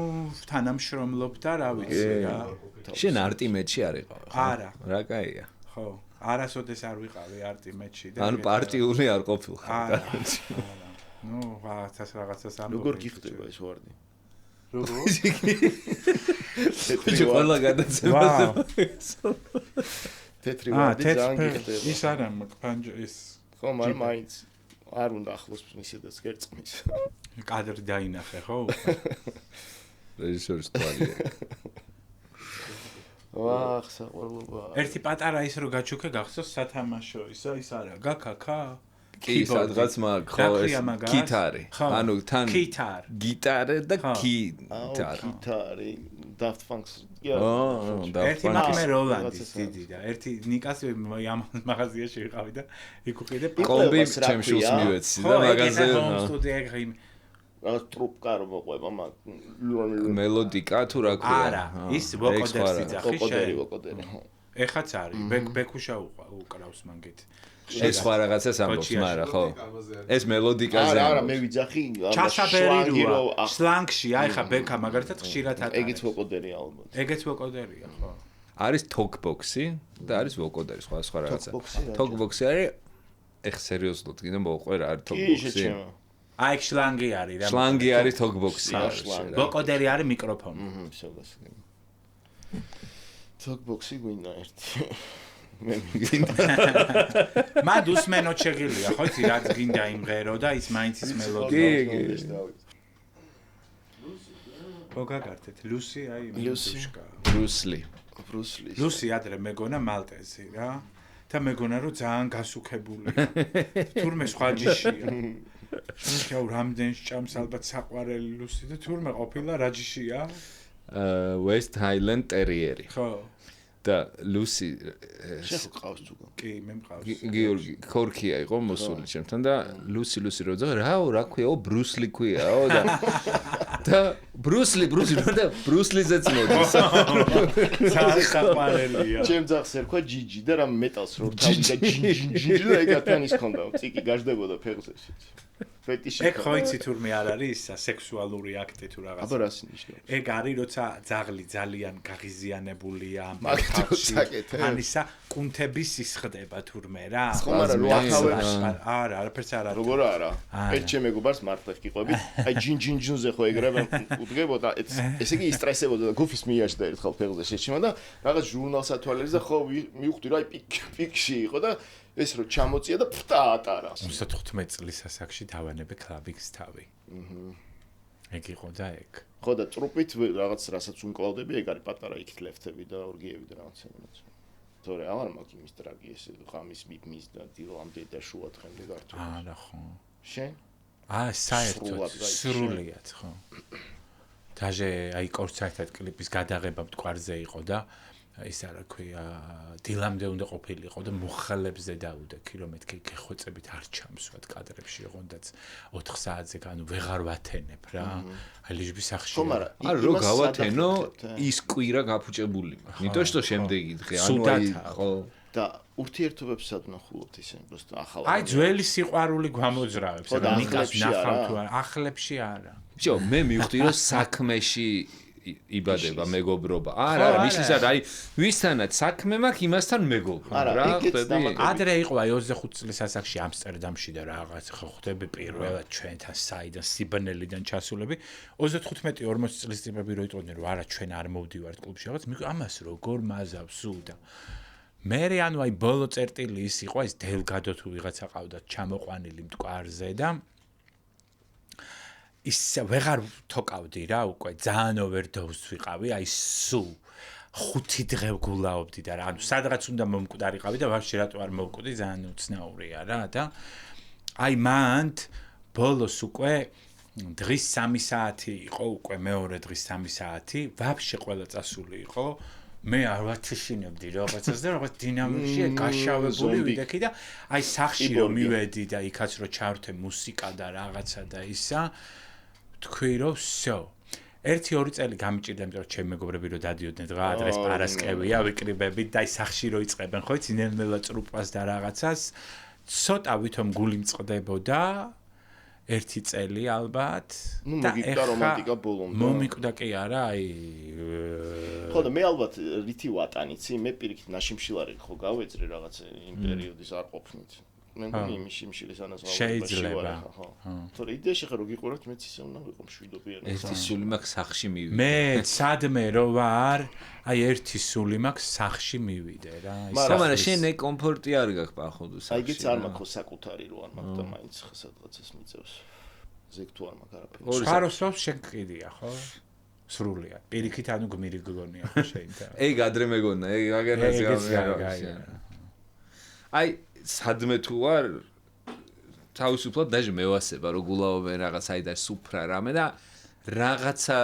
თანამშრომლობ და რა ვიცი რა. შენ არტიმეთში არ იყავ? არა. რა კაია. ხო. არასოდეს არ ვიყავი არტიმეთში და ანუ პარტიული არ ყოფილხარ. ნუ რაღაცას ამბობ. როგორ გიხდება ეს ვარდი? როგორ? თეთრი ყველა გადაცემაზე. თეთრი ვარდი ძალიან გიხდება. ის არა პანჯ ის. ხო, მაგრამ მაინც არ უნდა ახლოს მისედაც გერწყმის. კადრი დაინახე, ხო? რეჟისორის თვალია. ვახ, საყვარლობა. ერთი პატარა ის რო გაჩუქე გახსოვს სათამაშო ისა ის არა, გაკაკა კი, სადღაც მაგ ხო ეს გიტარი. ანუ თან გიტარა და გიტარა. გიტარი, Daft Punk-ს. ერთი მაგმე როლანდის დიდი და ერთი ნიკას მაღაზიაში ვიყავი და იქ უყიდე კომბი ჩემ შულს მივეცი და მაღაზია ჰომ სტუდია რაღაც ტრუპკა რომ მოყვება მაგ მელოდიკა თუ რა ქვია არა ის ვოკოდერს იძახი ვოკოდერი ეხაც არის ბეკუშა უკრავს მაგით ეს სხვა რაღაცას ამბობს მაგრამ ხო ეს მელოდიკაზე არა მე ვიძახი ჩასაბერია სლანგში აი ხა ბეკა მაგალითად ხშირად ატარებს ეგეც ვოკოდერია ალბათ ეგეც ვოკოდერია ხო არის თოკბოქსი და არის ვოკოდერი სხვა რაღაცა თოკბოქსი არის ეხ სერიოზულად კიდე მოყვე რა არის თოკბოქსი აი შლანგი არის რა შლანგი არის თოკბოქსი ვოკოდერი არის მიკროფონი თოკბოქსი გვინდა ერთი მე მად უსმენოთ შეგიძლია ხო იცი რაც გინდა იმღერო და ის მაინც ის მელოდია მოგაგართეთ ლუსი აი ლუსიშკა ლუსი ადრე მეგონა მალტეზი რა და მეგონა რომ ძალიან გასუქებული თურმე სხვა ჯიშია შენ რამდენს ჭამს ალბათ საყვარელი ლუსი და თურმე ყოფილა რა ჯიშია West Highland Terrier ხო და ლუსი შეხყავს თუ კი მე მყავს გიორგი ქორქია იყო მოსული ჩემთან და ლუსი რო ძა რა ქვიაო ბრუსლი ქვიაო და ბრუსლი და ბრუსლიზეც მოდის ძალიან საყვარელია ჩემ ძახს ერქვა ჯიჯი და რა მეტალს რო თავი და ჯიჯი და ეგათან ის ქონდა ციკი გაждდებოდა ფეხზე ფეტიში ეგ ხო იცი თურმე არ არის ისა სექსუალური აქტი თუ რაღაც აბა რას ნიშნავს ეგ არის როცა ძაღლი ძალიან გაღიზიანებულია მაგითაც ანისა კუნთების ისხდება თურმე რა ხომ არა არაფერს არ არის როგორ არა ერთ ჩემეგობარს მართლა გიყვებით აი ჯინჯინჯუნზე ხო ეგრევე უდგებოდა ესე იგი ისტრესებოდა და გუფის მიაჭდა ერთხელ ფეხზე შეჩიმა და რაღაც ჟურნალს ათვალებს და ხო მივხვდი რა აი პიკში იყო და ეს რო ჩამოწია და ფტა ატარა 15 წლის ასაკში დავანებე კლავიქს თავი ეგ იყო და ეგ ხო და ტრუპით რაღაც რასაც უმკლავდები ეგ არის პატარა იქით ლეფტები და ორგიები და რაღაც ეგრეც თორე აღარ მაქვს იმის ტრაგი ეს ხამის მის და დილამდე და შუა დღემდე გართული არა ხო შენ საერთოდ სრულიად ხო დაჟე აი კონცერტად კლიპის გადაღება მტკვარზე იყო და ის არა ქვია დილამდე უნდა ყოფილიყო და მუხალებზე დაუდე კილომეტრი გეხვეწებით არ ჩამსვათ კადრებში ოღონდაც 4 საათზე განუ ვეღარ ვათენებ რა აი ლიჟბის სახში არა რო გავათენო ის კვირა გაფუჭებული მაქვს იმიტომ что შემდეგი დღე ანუ აი ხო და ურთიერთობებს სადნახულობთ ისე просто ახალ აი ძველი სიყვარული გამოძრავებს და ნიკას ნახავ თუ არა ახლებში არა ბიჭო მე მივხვდი რომ საქმეში იბადება მეგობრობა. არა, ნიშნის არა, ვისთანაც საქმე მაქვს, იმასთან მეგობრობა. რა ხდები? ადრე იყო აი 25 წლის ასაკში ამსტერდამში და რაღაც ხო ხდები პირველად ჩვენთან საიდან სიბნელიდან ჩასულები. 35-40 წლის ტიპები რო იყვნენ, რომ არა ჩვენ არ მოვდივართ კლუბში რაღაც, ამას როგორ მაზავს უდა. მე ანუ აი ბოლო წერტილი ის იყო, ეს დელგადო თუ ვიღაცა ყავდა ჩამოყვანილი მტკვარზე და ის ვეღარ თოკავდი რა უკვე ძალიან ოვერდოუზ ვიყავი აი სულ 5 დღე გულაობდი და რა ანუ სადღაც უნდა მომკვდარიყავი და ვაფშე რატო არ მოვკვდი ძალიან უცნაურია რა და აი მანდ ბოლოს უკვე დღის 3 საათი იყო უკვე მეორე დღის 3 საათი ვაფშე ყველა წასული იყო მე არ ვათიშინებდი რაღაცას და რაღაც დინამიკში გაშავებული ვიდექი და აი სახში რომ მივედი და იქაც რომ ჩავრთე მუსიკა და რაღაცა და ისა თქვი რომ всё 1-2 წელი გამიჭირდა იმიტომ რომ ჩემი მეგობრები რომ დადიოდნენ დღა ადრეს პარასკევია ვიკრიბებით და აი სახში რო იწყებენ ხო იცი ნელ-ნელა წრუპას და რაღაცას ცოტა ვითომ გული მწყდებოდა 1 წელი ალბათ და ეხა რომანტიკა ბოლომდე მომიკვდა კი არა აი ხო და მე ალბათ რითი ვატანიცი მე პირიქით ნაშიმშილარი ხო გავეძრე რაღაც იმ პერიოდის არ ყოფნით მე მგონი იმიშილის ანაზღაურებაში ვარ ხო თორე იდეაში ხარ რომ გიყურებთ მეც ისე უნდა ვიყო მშვიდობიანი ერთი სული მაქვს სახში მივიდე მე სადმე რო ვარ აი ერთი სული მაქვს სახში მივიდე რა მაგრამ შენ ე კომფორტი არ გაქვს პახოდო სახში აი გიც არ მაქვს ხო საკუთარი რო არ მაქვს და მაინც სადღაცას მიწევს ზეგ თუ არ მაქვს არაფერი ხაროსავს შენ კიდია ხო სრულიად პირიქით ანუ გმირი გგონია ხო შეიძლება ეგ ადრე მეგონა ეგ აგერაც აი სადმე თუ არ თავისუფლად დაჟე მევასება რომ გულაობენ რაღაც აი და სუფრა რამე და რაღაცა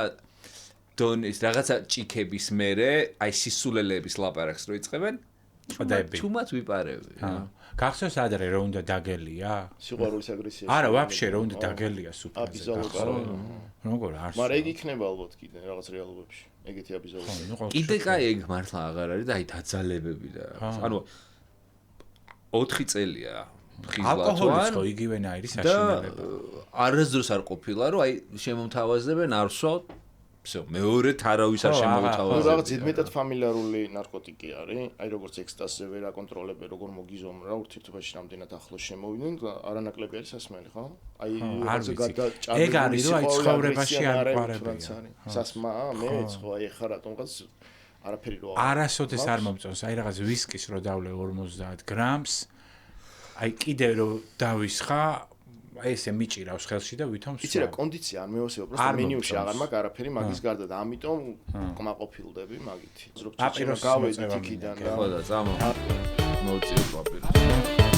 დონის რაღაცა ჭიქების მერე აი სისულელების ლაპარაკს რო იწყებენ წდები. თუმაც ვიპარები. გახსოვს ადრე რო უნდა დაგელია? სიყვარულის აგრესია. არა, ვაფშე რო უნდა დაგელია სუფრაზე. აბიზალობა. როგორ არ. მაგრამ ეგ იქნება ალბათ კიდე რაღაც რეალობებში. ეგეთი აბიზალობა. კიდე კაი ეგ მართლა აღარ არის და აი დაძალებები და ანუ 4 წელია ალკოჰოლის ხო იგივენაირი საშინელება. არასდროს არ ყოფილა რომ აი შემომთავაზებენ არ ვსვათ всё მეორე თარავის არ შემოუთავაზებენ. რაღაც ზედმეტად ფამილიარული ნარკოტიკი არის, აი როგორც ექსტაზზე ვერ აკონტროლებენ, როგორ მოგიზომრა, ურთიერთობაში რამდენად ახლოს შემოვიდნენ, არანაკლები არის სასმელი, ხო? აი რაღაცა გადაჭარბებული. ეგ არის რომ აი ცხოვრებაში არ პარებია. სასმაა, მეც ხო აი ხა რატომღაც არაფერი რო არასოდეს არ მომწონს, აი რაღაც ვისკის რო დავლე 50 გრამს, აი კიდე რო დავისხა აი ესე მიჭირავს ხელში და ვითომ სვა. იცი რა კონდიცია არ მეოსება, პროსტო მენიუში აღარ მაქვს არაფერი მაგის გარდა და ამიტომ კმაყოფილდები მაგით. ზრობ ჩეჩება გავედით იქიდან და ხო და წამო. მოუწიო პაპირს.